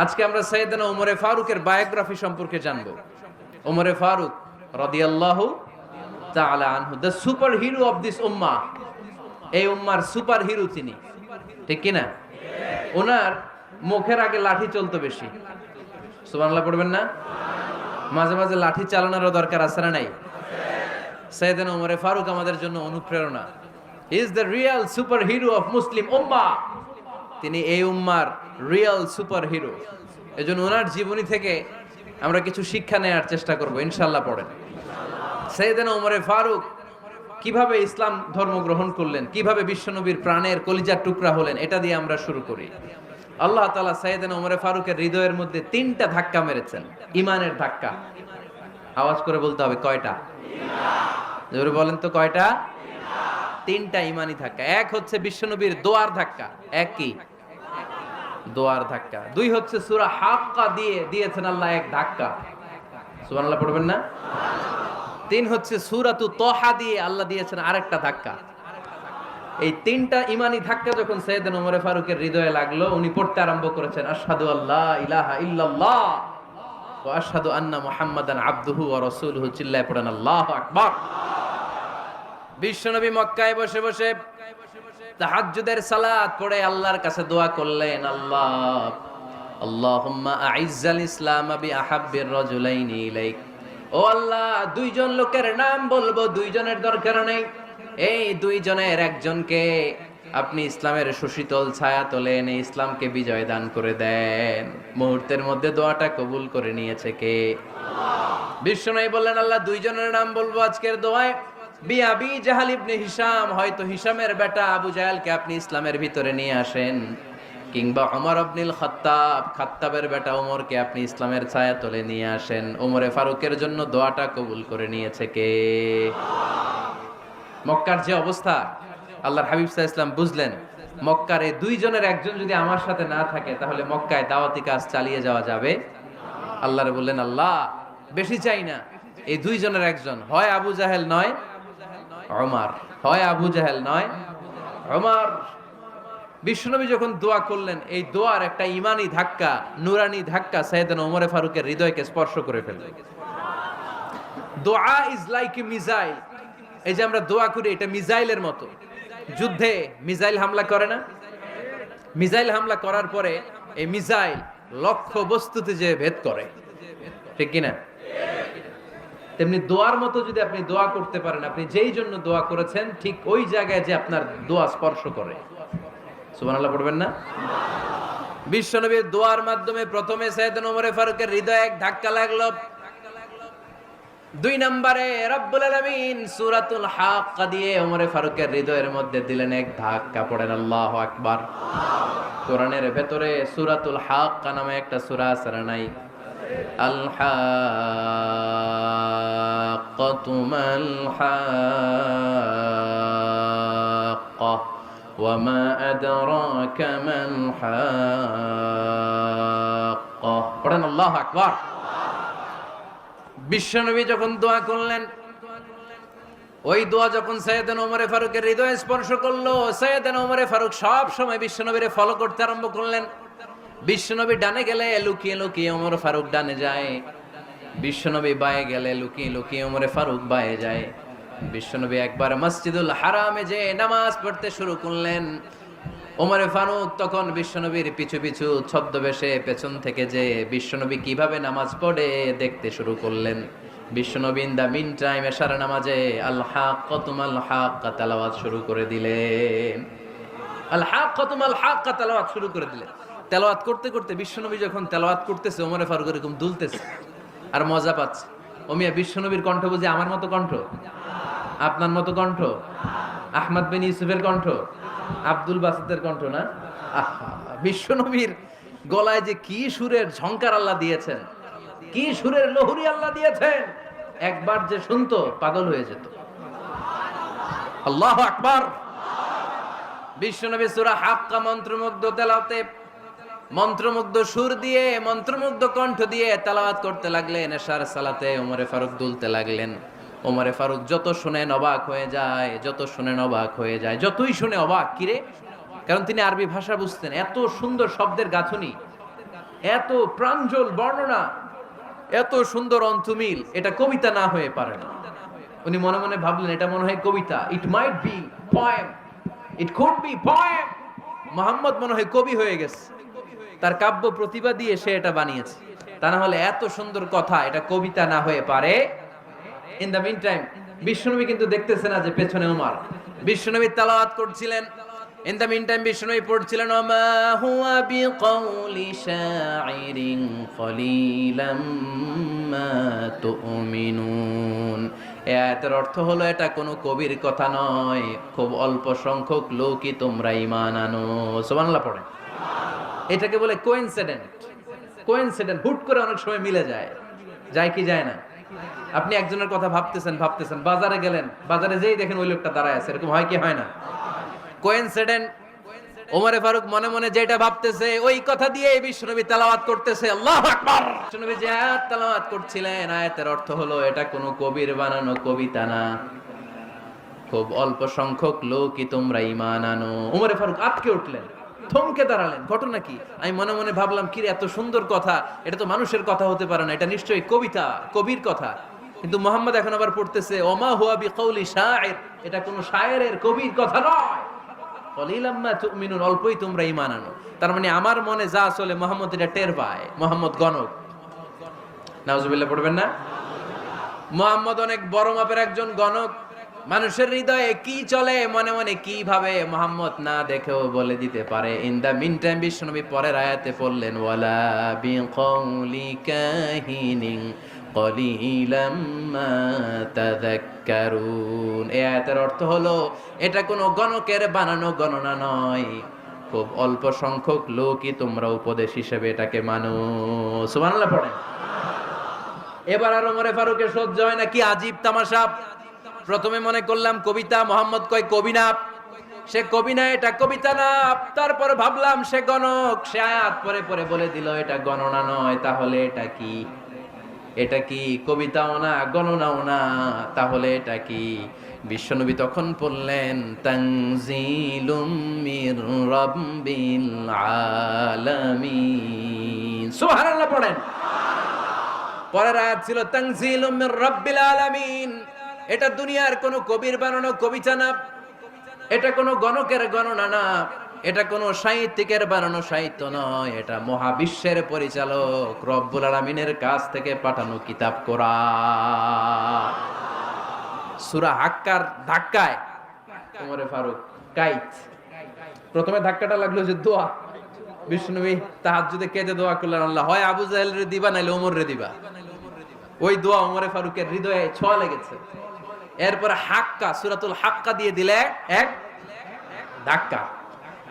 আজকে আমরা সাইয়েদনা ওমরে ফারুকের বায়োগ্রাফি সম্পর্কে জানব। ওমরে ফারুক রাদিয়াল্লাহু তাআলা আনহু, the super hero of this উম্মাহ। এই উম্মার সুপার হিরো তিনি, ঠিক কি না? ওনার মুখের আগে লাঠি চলতো বেশি। সুবহানাল্লাহ পড়বেন না? মাঝে মাঝে লাঠি চালানোরও দরকার আছে না নাই? সাইয়েদনা ওমরে ফারুক আমাদের জন্য অনুপ্রেরণা। He is the real super hero of Muslim উম্মাহ। তিনি এই উম্মার রিয়েল সুপার হিরো। এজন্য ওনার জীবনী থেকে আমরা কিছু শিক্ষা নেওয়ার চেষ্টা করব ইনশাআল্লাহ। পড়েন সাইয়েদনা ওমরে ফারুক কিভাবে ইসলাম ধর্ম গ্রহণ করলেন, কিভাবে বিশ্বনবীর প্রাণের কলিজার টুকরা হলেন, এটা দিয়ে আমরা শুরু করি। আল্লাহ তাআলা সাইয়েদনা ওমরে ফারুকের হৃদয়ের মধ্যে 3টা ধাক্কা মেরেছেন, ইমানের ধাক্কা। আওয়াজ করে বলতে হবে কয়টা? জোরে বলেন তো কয়টা? 3টা ইমানি ধাক্কা। এক হচ্ছে বিশ্বনবীর দোয়ার ধাক্কা। এক কি? দোয়ার ধাক্কা। 2 হচ্ছে সূরা হাক্কা দিয়ে দিয়েছেন আল্লাহ এক ধাক্কা। সুবহানাল্লাহ পড়বেন না? 3 হচ্ছে সূরাতু তাহা দিয়ে আল্লাহ দিয়েছেন আরেকটা ধাক্কা। এই 3টা ইমানি ধাক্কা যখন সাইয়েদনা ওমরে ফারুকের হৃদয়ে লাগলো, উনি পড়তে আরম্ভ করেছেন আশহাদু আল্লা ইলাহা ইল্লাল্লাহ ওয়া আশহাদু আন্না মুহাম্মাদান আবদুহু ওয়া রাসূলুহু। চিল্লায়ে পড়েন আল্লাহু আকবার। বিশ্বনবী মক্কায় বসে বসে তাহাজ্জুদের সালাত পড়ে আল্লাহর কাছে দোয়া করলেন, আল্লাহুম্মা আইজ্জাল ইসলাম বিআহাব্বির রাজুলাইনি ইলাইক। ও আল্লাহ, 2 জন লোকের নাম বলবো, 2 জনের দরকার নেই। এই 2 জনের একজনকে আপনি ইসলামের সুশীতল ছায়া তলে এনে ইসলামকে বিজয় দান করে দেন। মুহূর্তের মধ্যে দোয়াটা কবুল করে নিয়েছে কে? বিশ্বনবী বললেন, আল্লাহ 2 জনের নাম বলবো আজকের দোয়ায়। আবি জাহাল ইবনে হিশাম, হয়তো হিশামের বেটা আবু জাহেলকে আপনি ইসলামের ভিতরে নিয়ে আসেন, কিংবা ওমর ইবনুল খাত্তাব, খাত্তাবের বেটা ওমরকে আপনি ইসলামের ছায়া তলে নিয়ে আসেন। ওমরে ফারুকের জন্য দোয়াটা কবুল করে নিয়েছে কে? মক্কার যে অবস্থা, আল্লাহর হাবিব সাল্লাল্লাহু আলাইহি ওয়াসাল্লাম বুঝলেন মক্কার এই 2 জনের একজন যদি আমার সাথে না থাকে তাহলে মক্কায় দাওয়াতি কাজ চালিয়ে যাওয়া যাবে। আল্লাহরে বললেন, আল্লাহ বেশি চাই না, এই 2 জনের একজন, হয় আবু জাহেল নয় ওমর, হয় আবু জাহেল নয় ওমর। বিশ্বনবী যখন দোয়া করলেন, এই দোয়ার একটা ইমানি ধাক্কা, নুরানি ধাক্কা সাইয়েদনা ওমরে ফারুকের হৃদয়কে স্পর্শ করে ফেলল। দোয়া ইজ লাইক এ মিসাইল। এই যে আমরা দোয়া করি, এটা মিসাইলের মতো। যুদ্ধে মিসাইল হামলা করে না? মিসাইল হামলা করার পরে এই মিসাইল লক্ষ্য বস্তুতে যে ভেদ করে, ঠিক কিনা? তেমনি দোয়ার মতো যদি আপনি দোয়া করতে পারেন, আপনি যেই জন্য দোয়া করেছেন ঠিক ওই জায়গায় যে আপনার দোয়া স্পর্শ করে। সুবহানাল্লাহ পড়বেন না? বিশ্বনবীর দোয়ার মাধ্যমে প্রথমে সাইয়েদনা ওমরে ফারুকের হৃদয়ে এক ধাক্কা লাগলো। 2 নম্বরে রব্বুল আলামিন সূরাতুল হাক্কা দিয়ে ওমরে ফারুকের হৃদয়ের মধ্যে দিলেন এক ধাক্কা। পড়েন আল্লাহু আকবার। কোরআনের ভেতরে সূরাতুল হাক্কা নামে একটা সূরা আছে না নাই? আল হাক্কাতু মাল হাক্কা ওয়া মা আদরাকা মাল হাক্কা। পড়েন আল্লাহু আকবার। বিশ্বনবী যখন দোয়া করলেন, ওই দোয়া যখন সাইয়েদনা ওমরে ফারুকের হৃদয়ে স্পর্শ করলো, সাইয়েদনা ওমরে ফারুক সব সময় বিশ্বনবীরে ফলো করতে আরম্ভ করলেন। বিশ্বনবী ডানে গেলে লুকিয়ে লুকিয়ে ওমর ফারুক ডানে যায়, বিশ্বনবী বায়ে গেলে লুকিয়ে লুকিয়ে ওমরে ফারুক বায়ে যায়। বিশ্বনবী একবার মসজিদুল হারামে যে নামাজ পড়তে শুরু করলেন, ওমরে ফারুক তখন বিশ্বনবীর পিছু পিছু ছদ্মবেশে পেছন থেকে যে বিশ্বনবী কিভাবে নামাজ পড়ে দেখতে শুরু করলেন। বিশ্বনবী ইন দা মিন টাইম এশার নামাজে আল হাক্কাতু মাল হাক্কা তেলাওয়াত শুরু করে দিলেন। আল হাক্কাতু মাল হাক্কা তেলাওয়াত শুরু করে দিলেন। তেলাওয়াত করতে করতে বিশ্বনবী যখন তেলাওয়াত করতেছে, ওমরে ফারুক এরকম দুলতেছে আর মজা পাচ্ছে। ও মিয়া, বিশ্বনবীর কণ্ঠ বুঝি আমার মতো কণ্ঠ? আপনার মতো কণ্ঠ? আহমদ বিন ইউসুফের কণ্ঠ? আব্দুল বাসিতের কণ্ঠ না? বিশ্বনবীর গলায় যে কি সুরের ঝংকার আল্লাহ দিয়েছেন, কি সুরের লহরী আল্লাহ দিয়েছেন, একবার যে শুনতো পাগল হয়ে যেত। আল্লাহু আকবার। বিশ্বনবী সূরা হাক্কা মন্ত্রমুগ্ধ তেলাওয়াতে, মন্ত্রমুগ্ধ সুর দিয়ে, মন্ত্রমুগ্ধ কণ্ঠ দিয়ে তেলাওয়াত করতে লাগলেন। এশার সালাতে ওমরে ফারুক দুলতে লাগলেন। ওমরে ফারুক যত শুনেন অবাক হয়ে যায়, যত শুনেন অবাক হয়ে যায়, যতই শুনে অবাক। কিরে? কারণ তিনি আরবি ভাষা বুঝতেন, এত সুন্দর শব্দের গাঁথনি। এত প্রাঞ্জল বর্ণনা, এত সুন্দর অন্তমিল, এটা কবিতা না হয়ে পারে না। উনি মনে মনে ভাবলেন এটা মনে হয় কবিতা, it might be poem, it could be poem. Muhammad মনে হয় কবি হয়ে গেছে, তার কাব্য প্রতিভা দিয়ে সে এটা বানিয়েছে। তা না হলে এত সুন্দর কথা এটা কবিতা না হয়ে পারে। ইন দ্য মিন টাইম বিশ্বনবী কিন্তু দেখতেছে না যে পেছনে উমর। বিশ্বনবী তেলাওয়াত করছিলেন, ইন দ্য মিন টাইম বিশ্বনবী পড়ছিলেন ওমা হুয়া বিকাউলি শাইরিন কলিলাম মা তুমিনুন। এই আয়াতের অর্থ হলো এটা কোনো কবির কথা নয়, খুব অল্প সংখ্যক লোকই তোমরা ঈমান আনো। সুবহানাল্লাহ পড়েন। এটাকে বলে কোইন্সিডেন্ট। কোইন্সিডেন্ট হুট করে অনেক সময় মিলে যায়, যায় কি যায় না? আপনি একজনের কথা ভাবতেছেন বাজারে গেলেন, বাজারে যেই দেখেন ওই লোকটা দাঁড়ায় আছে, এরকম হয় কি হয় না? কোইন্সিডেন্ট। ওমরে ফারুক মনে মনে যেটা ভাবতেছে ওই কথা দিয়ে বিশ্বনবী তেলাওয়াত করতেছে, আল্লাহু আকবার। বিশ্বনবী যে আয়াত তেলাওয়াত করছিলেন, আয়াতের অর্থ হলো এটা কোনো কবির বানানো কবিতা না, খুব অল্প সংখ্যক লোকই তোমরা ঈমান আনো। ওমরে ফারুক আটকে উঠলেন, থমকে দাঁড়ালেন। ঘটনা কি? আমি মনে মনে ভাবলাম কি রে, এত সুন্দর কথা, এটা তো মানুষের কথা হতে পারে না, এটা নিশ্চয়ই কবিতা, কবির কথা। কিন্তু মুহাম্মদ এখন আবার পড়তেছে ওমা হুয়া বিকাউলি শাইর, এটা কোনো শায়েরের কবির কথা নয়। কলিলাম মা তুমিনুন, অল্পই তোমরা ঈমান আনো। তার মানে আমার মনে যা চলে মুহাম্মদ এটা টের পায়। মুহাম্মদ গণক। নাউজুবিল্লাহ পড়বেন না? মুহাম্মদ অনেক বড় মাপের একজন গণক। মানুষের হৃদয়ে কি চলে, মনে মনে কি ভাবে, মুহাম্মদ না দেখেও বলে দিতে পারে। ইন দা মিন টাইম বিশ্বনবী পরের আয়াতে পড়লেন ওয়ালা বিকাউলি কাহিনিন কলিলাম মা তাযাক্কারুন। এই আয়াতের অর্থ হলো এটা কোনো গণকের বানানো গণনা নয়, খুব অল্প সংখ্যক লোকই তোমরা উপদেশ হিসেবে এটাকে মানো। সুবহানাল্লাহ পড়েন। এবার আর ওমরে ফারুকের সহ্য হয় না, কি আজীব তামাশা। প্রথমে মনে করলাম কবিতা, মোহাম্মদ কয় কবি না, সে কবি না, এটা কবিতা না। তারপর ভাবলাম সে গণক, সে আয়াত পরে পরে বলে দিল এটা গণনা নয়, তাহলে এটা কি? এটা কি কবিতাও না, গণনাও না, তাহলে এটা কি? বিশ্বনবী তখন বললেন তানজিলুম মির রাব্বিল আলামিন। সুবহানাল্লাহ পড়েন। পরের আয়াত ছিল তানজিলুম মির রাব্বিল আলামিন। এটা দুনিয়ার কোনো কবির বানানো কবিতা না, এটা কোনো গণকের গণনা না, এটা কোনো সাহিত্যিকের বানানো সাহিত্য নয়, এটা মহাবিশ্বের পরিচালক রব্বুল আলামিনের কাছ থেকে পাঠানো কিতাব কোরআন। সূরা হাক্কার ধাক্কায় ওমরে ফারুক কাইত। প্রথমে ধাক্কাটা লাগলো যে দোয়া। বিষ্ণুবী তাহাজ্জুদে কেঁদে দোয়া করলেন, আল্লাহ হয় আবু জাহেল রে দিবা নাইলে ওমর রে দিবা। ওই দোয়া ওমরে ফারুকের হৃদয়ে ছোঁয়া লেগেছে। এরপর হাক্কা, সূরাতুল হাক্কা দিয়ে দিলে এক ধাক্কা।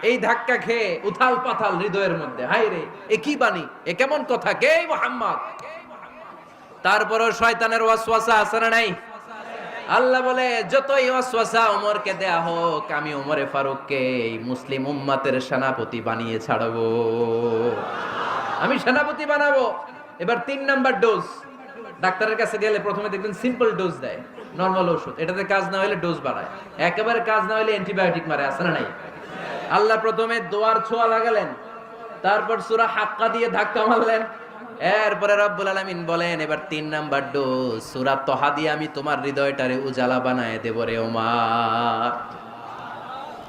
এই ধাক্কা খেয়ে উথাল পাথাল হৃদয়ের মধ্যে, হায় রে এ কি বাণী, এ কেমন কথা, কে মুহাম্মদ? তারপরও শয়তানের ওয়াসওয়াসা আছে না নাই? আল্লাহ বলে যতই ওয়াসওয়াসা ওমরকে দেয়া হোক, আমি ওমরে ফারুককে এই মুসলিম উম্মতের সেনাপতি বানিয়ে ছাড়বো, আমি সেনাপতি বানাবো। এবার 3 নাম্বার ডোজ। ডাক্তারের কাছে গেলে প্রথমে দেখবেন সিম্পল ডোজ দেয়, নরমাল ওষুধ, এটাতে কাজ না হলে ডোজ বাড়ায়, একেবারে কাজ না হলে অ্যান্টিবায়োটিক মারে, আছে না নাই? আল্লাহ প্রথমে দোয়ার ছোঁয়া লাগালেন, তারপর সূরা হাক্কা দিয়ে ধাক্কা মারলেন, এরপরে রব্বুল আলামিন বলেন এবার 3 নাম্বার ডোজ সূরা তহা দিয়ে আমি তোমার হৃদয়টারে উজালা বানায় দেব রে ওমর।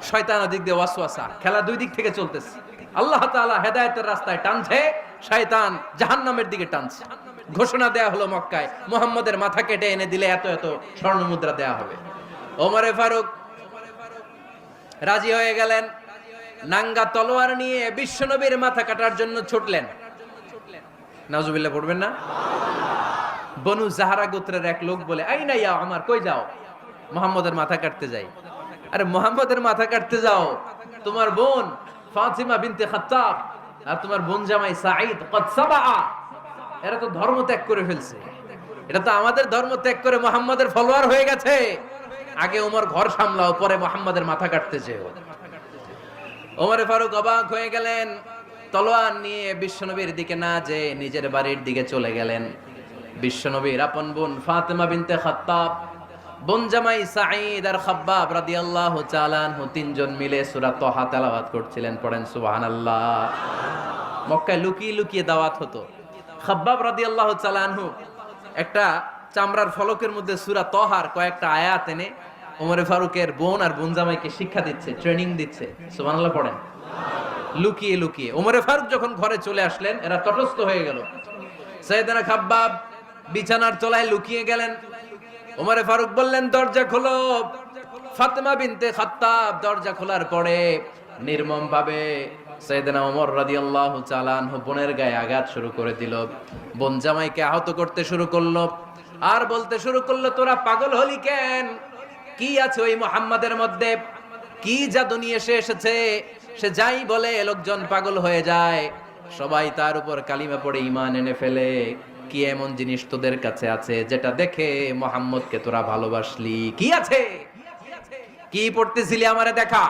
শয়তান ওদিক দিয়ে ওয়াসওয়াসা, খেলা দুই দিক থেকে চলতেছে। আল্লাহ তাআলা হেদায়েতের রাস্তায় টানছে, শয়তান জাহান্নামের দিকে টানছে। ঘোষণা দেয়া হলো মক্কায়, মুহাম্মদের মাথা কেটে এনে দিলে এত এত স্বর্ণ মুদ্রা দেয়া হবে। ওমরে ফারুক রাজি হয়ে গেলেন, নাঙ্গা তলোয়ার নিয়ে বিশ্বনবীর মাথা কাটার জন্য ছুটলেন। নাউজুবিল্লাহ পড়বেন না? বনু জাহরা গোত্রের এক লোক বলে, আইনা ইয়া আমার, কই যাও? মুহাম্মদের মাথা কাটতে যাই। আরে মুহাম্মদের মাথা কাটতে যাও? তোমার বোন ফাতিমা বিনতে খাত্তাব আর তোমার বোন জামাই সাঈদ কদ সাবা, এরা তো ধর্ম ত্যাগ করে ফেলছে, এটা তো আমাদের ধর্ম ত্যাগ করে মুহাম্মদের ফলোয়ার হয়ে গেছে। আগে ওমর ঘর সামলাও, পরে মুহাম্মদের মাথা কাটতে যেও। ওমরে ফারুক অবাক হয়ে গেলেন, তলোয়ার নিয়ে বিশ্বনবীর দিকে না যে নিজের বাড়ির দিকে চলে গেলেন। বিশ্বনবীর আপন বোন ফাতিমা বিনতে খাত্তাব, বোন জামাই সাঈদ আর খাব্বাব রাদিয়াল্লাহু তাআলা আনহু, তিনজন মিলে সূরা তহা তেলাওয়াত করছিলেন। পড়েন সুবহানাল্লাহ। মক্কায় লুকিয়ে লুকিয়ে দাওয়াত হতো। খাব্বাব রাদিয়াল্লাহু তাআলা আনহু একটা চামড়ার ফলকের মধ্যে সূরা তহার কয়েকটা আয়াত এনে ওমরে ফারুকের বোন আর বোন জামাইকে শিক্ষা দিচ্ছে, ট্রেনিং দিচ্ছে। সুবহানাল্লাহ পড়েন। লুকিয়ে লুকিয়ে ওমরে ফারুক যখন ঘরে চলে আসলেন, এরা তটস্থ হয়ে গেল। সাইয়েদনা খাব্বাব বিছানার তলায় লুকিয়ে গেলেন। ওমরে ফারুক বললেন, দরজা খোলো। ফাতেমা বিনতে খাত্তাব দরজা খোলার পরে নির্মম ভাবে সাইয়েদনা ওমর রাদিয়াল্লাহু তাআলা আনহু বোনের গায়ে আঘাত শুরু করে দিল। বোন জামাইকে আহত করতে শুরু করলো আর বলতে শুরু করলো, তোরা পাগল হলি কেন? কি আছে ওই মুহাম্মাদের মধ্যে? কি জাদু নিয়ে এসেছে? সে যাই বলে লোকজন পাগল হয়ে যায়, সবাই তার উপর কালিমা পড়ে ঈমান এনে ফেলে। কি এমন জিনিস তোদের কাছে আছে যেটা দেখে মুহাম্মদকে তোরা ভালোবাসলি? কি আছে? কি পড়তেছিলি আমারে দেখা।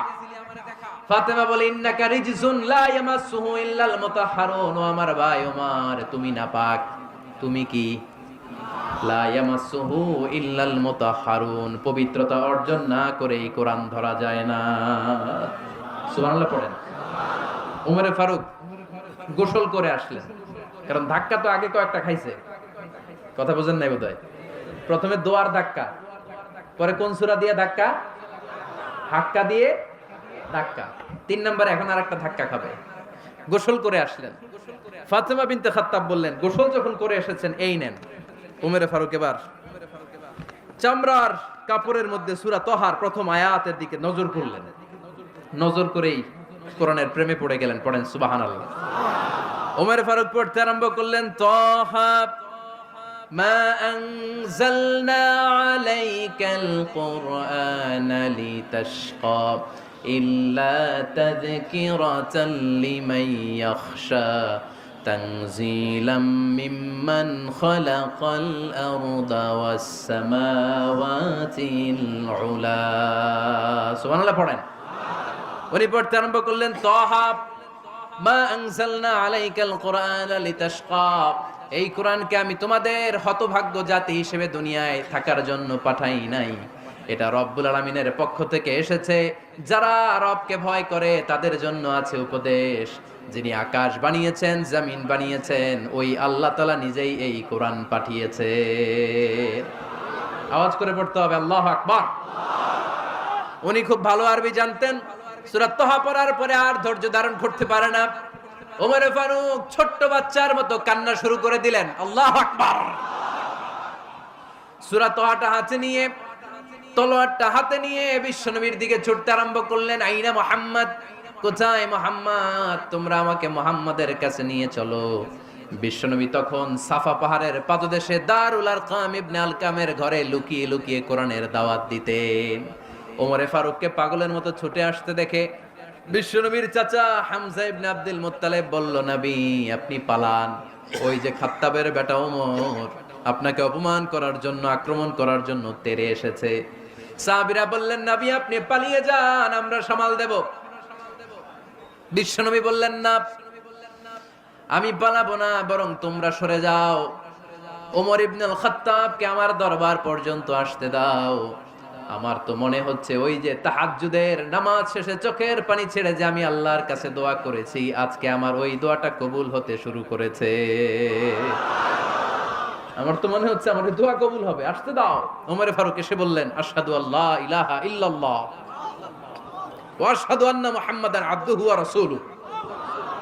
ফাতেমা বলে, ইন্নাকা রিজসুন লা ইয়ামাসসুহু ইল্লাল মুতাহহারুন। ও আমার ভাই ওমর, তুমি নাপাক। তুমি কি? লা ইয়ামাসসুহু ইল্লাল মুতাহহারুন, পবিত্রতা অর্জন না করে এই কোরআন ধরা যায় না। সুবহানাল্লাহ পড়েন। ওমরে ফারুক গোসল করে আসলেন, কারণ ধাক্কা তো আগে কয়েকটা খাইছে। কথা বুঝেন নাই বোধহয়। প্রথমে দোয়ার ধাক্কা, পরে কোন সূরা দিয়ে ধাক্কা? হাক্কা দিয়ে ধাক্কা। 3 নম্বরে এখন আরেকটা ধাক্কা খাবে। গোসল করে আসলেন। ফাতেমা বিনতে খাত্তাব বললেন, গোসল যখন করে এসেছেন, এই নেন। ওমরে ফারুক এবার চামড়ার কাপড়ের মধ্যে সূরা তহার প্রথম আয়াতের দিকে নজর করলেন। নজর করেই কোরআনের প্রেমে পড়ে গেলেন। পড়েন সুবহানাল্লাহ। ওমর ফারুক পড়তে আরম্ভ করলেন, তহা মা আনজালনা আলাইকাল কুরআনা লিতাশকা ইল্লা তাযকিরাতাল লিমান ইয়াখশা তানজিলাম মিম্মান খালাকাল আরদা ওয়াস সামাওয়াতিল উলা। সুবহানাল্লাহ পড়েন। উনি পড়তে আরম্ভ করলেন, তহা মা আনজালনা আলাইকাল কুরআনা লিতাশকা, এই কোরআনকে আমি তোমাদের হতভাগ্য জাতি হিসেবে দুনিয়ায় থাকার জন্য পাঠাই নাই। এটা রব্বুল আলামিনের পক্ষ থেকে এসেছে। যারা রবকে ভয় করে তাদের জন্য আছে উপদেশ। যিনি আকাশ বানিয়েছেন, জমিন বানিয়েছেন, ওই আল্লাহ তাআলা নিজেই এই কোরআন পাঠিয়েছে। আওয়াজ করে পড়তে হবে, আল্লাহু আকবার। উনি খুব ভালো আরবি জানতেন। সূরা তহা পড়ার পরে আর ধৈর্য ধারণ করতে পারে না। ওমর ফারুক ছোট্ট বাচ্চার মতো কান্না শুরু করে দিলেন। আল্লাহু আকবার। সূরা তহাটা হাতে নিয়ে, তলোয়ারটা হাতে নিয়ে বিশ্বনবীর দিকে ছুটতে আরম্ভ করলেন। আইনা মুহাম্মদ, কোথায় মুহাম্মদ? তোমরা আমাকে মুহাম্মাদের কাছে নিয়ে চলো। বিশ্বনবী তখন সাফা পাহাড়ের পাদদেশে দারুল আরকাম ইবনে আলকামের ঘরে লুকিয়ে লুকিয়ে কোরআনের দাওয়াত দিতেন। ওমরে ফারুককে পাগলের মতো ছুটে আসতে দেখে বিশ্বনবীর চাচা হামজা ইবনে আব্দুল মুত্তালিব বলল, নবী আপনি পালান। ওই যে খাত্তাবের বেটা ওমর আপনাকে অপমান করার জন্য, আক্রমণ করার জন্য তেরে এসেছে। সাহাবীরা বললেন, নবী আপনি পালিয়ে যান, আমরা সামাল দেব। বিশ্বনবী বললেন, না, আমি পালাবো না, বরং তোমরা সরে যাও। ওমর ইবনুল খাত্তাবকে আমার দরবার পর্যন্ত আসতে দাও। আমার তো মনে হচ্ছে ওই যে তাহাজ্জুদের নামাজ শেষে চোখের পানি ছেড়ে যে আমি আল্লাহর কাছে দোয়া করেছি, আজকে আমার ওই দোয়াটা কবুল হতে শুরু করেছে। আমার তো মনে হচ্ছে আমার দোয়া কবুল হবে, আসতে দাও। ওমর ফারুক এসে বললেন, আশহাদু আল্লা ইলাহা ইল্লাল্লাহ ওয়া আশহাদু আন্না মুহাম্মাদান আবদুহু ওয়া রাসূলুহু,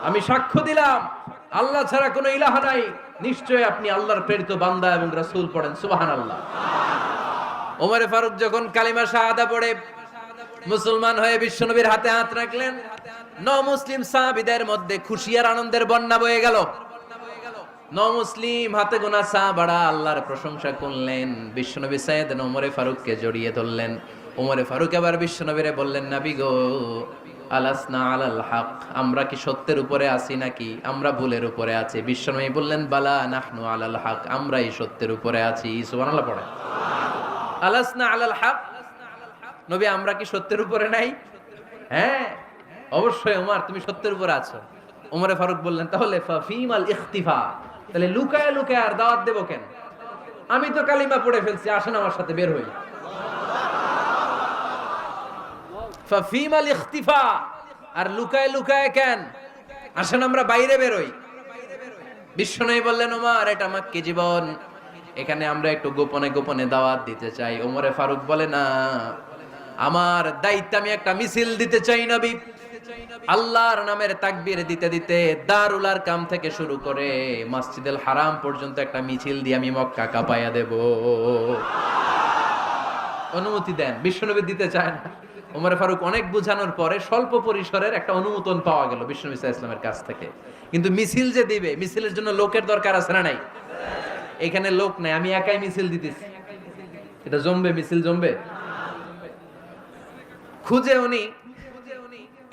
আমি সাক্ষ্য দিলাম আল্লাহ ছাড়া কোনো ইলাহা নাই, নিশ্চয়ই আপনি আল্লাহর প্রেরিত বান্দা এবং রাসূল। পড়েন সুবহানাল্লাহ। ওমর ফারুক যখন কালিমা শাহাদা পড়ে মুসলমান হয়ে বিশ্বনবীর হাতে হাত রাখলেন, মুসলিম সাহাবীদের মধ্যে খুশি আর আনন্দের বন্যা বয়ে গেল। মুসলিম হাতে গোনা সাহাবারা আল্লাহর প্রশংসা করলেন। বিশ্বনবী সাইয়েদনা ওমর ফারুককে জড়িয়ে ধরলেন। ওমর ফারুক এবার বিশ্বনবীরে বললেন, নবী গো, আলাসনা আলাল হক, আমরা কি সত্যের উপরে আছি নাকি আমরা ভুলের উপরে আছি? বিশ্বনবী বললেন, বালা নাহনু আলাল হক, আমরাই সত্যের উপরে আছি। সুবহানাল্লাহ পড়ে। আলাসনা আলাল হক, নবী আমরা কি সত্যের উপরে নাই? হ্যাঁ অবশ্যই ওমর, তুমি সত্যের উপরে আছো। ওমরে ফারুক বললেন, তাহলে ফাফিমাল ইখতিফা, তাহলে লুকায় লুকায় আর দাওয়াত দেব কেন? আমি তো কালিমা পড়ে ফেলছি, আসেন আমার সাথে বের হই। ফাফিমাল ইখতিফা, আর লুকায় লুকায় কেন? আসেন আমরা বাইরে বেরোই। বিশ্বনবী বললেন, ওমর এটা মাক্কি জীবন, এখানে আমরা একটু গোপনে গোপনে দাওয়াত দিতে চাই। ওমরে ফারুক বলে, না, আমার দায়িত্ব, আমি একটা মিছিল দিতে চাই নবী। আল্লাহর নামের তাকবীর দিতে দিতে দারুল আরকাম থেকে শুরু করে মসজিদুল হারাম পর্যন্ত একটা মিছিল দিয়ে আমি মক্কা কাঁপাইয়া দেব। অনুমতি দেন। বিশ্বনবী দিতে চায় না। ওমর ফারুক অনেক বুঝানোর পরে স্বল্প পরিসরের একটা অনুমোদন পাওয়া গেল বিশ্বনবী সাল্লাল্লাহু আলাইহি ওয়াসাল্লামের কাছ থেকে। কিন্তু মিছিল যে দিবে, মিছিলের জন্য লোকের দরকার আছে না নাই? এখানে লোক নাই, আমি একাই মিছিল দিতেছি। এটা জমবে? মিছিল জমবে? খুঁজে উনি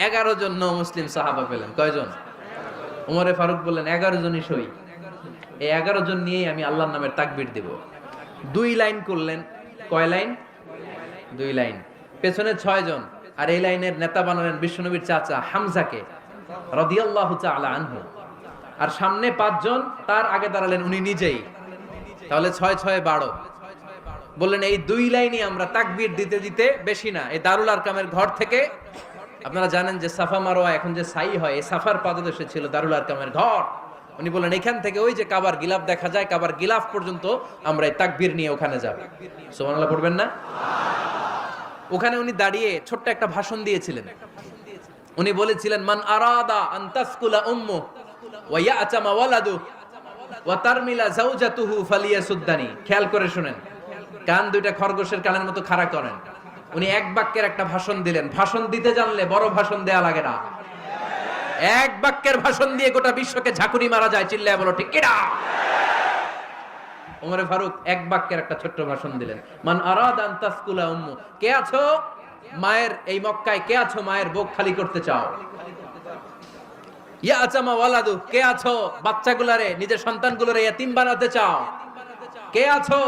11 জন মুসলিম সাহাবা পেলেন। কয়জন? ওমরে ফারুক বললেন 11 জনই সই। এই 11 জন নিয়েই আমি আল্লাহর নামের তাকবীর দেব। 2 লাইন করলেন। কয় লাইন? 2 লাইন। পেছনে 6 জন, আর এই লাইনের নেতা বানালেন বিশ্বনবীর চাচা হামজাকে রাদিয়াল্লাহু তাআলা আনহু। আর সামনে 5 জন, তার আগে দাঁড়ালেন উনি নিজেই। তাহলে 6 6 12। বললেন এই 2 লাইনই আমরা তাকবীর দিতে দিতে, বেশি না, এই দারুল আরকামের ঘর থেকে, আপনারা জানেন যে সাফা মারওয়া এখন যে সাই হয়, এই সাফার পাদদেশে ছিল দারুল আরকামের ঘর। উনি বললেন এখান থেকে ওই যে কাবার গিলাফ দেখা যায়, কাবার গিলাফ পর্যন্ত আমরা এই তাকবীর নিয়ে ওখানে যাব। সুবহানাল্লাহ পড়বেন না? ওখানে উনি দাঁড়িয়ে ছোট্ট একটা ভাষণ দিয়েছিলেন। উনি বলেছিলেন, মান আরাদা আন তাসকুলা উম্মু ওয়া ইয়াতামা ওয়ালাদু ওয়া তারমিলা যাওজাতুহু ফালিয়াসুদ্দানি। খেয়াল করে শুনেন, কান দুইটা খরগোশের কানের মতো খাড়া করেন। উনি এক বাক্যের একটা ভাষণ দিলেন। ভাষণ দিতে জানলে বড় ভাষণ দেয়া লাগে না। এক বাক্যের ভাষণ দিয়ে গোটা বিশ্বকে ঝাঁকুনি মারা যায়। চিল্লায় বলো ঠিক কিনা? ওমরে ফারুক এক বাক্যের একটা ছোট্ট ভাষণ দিলেন। মান আরাদা আন তাসকুলা উম্মু, কে আছো মায়ের এই মক্কায়, কে আছো মায়ের বুক খালি করতে চাও? ইয়াতামা ওয়ালাদু, কে আছো বাচ্চাগুলারে, নিজের সন্তানগুলোরে ইয়াতিম বানাতে চাও? কে আছো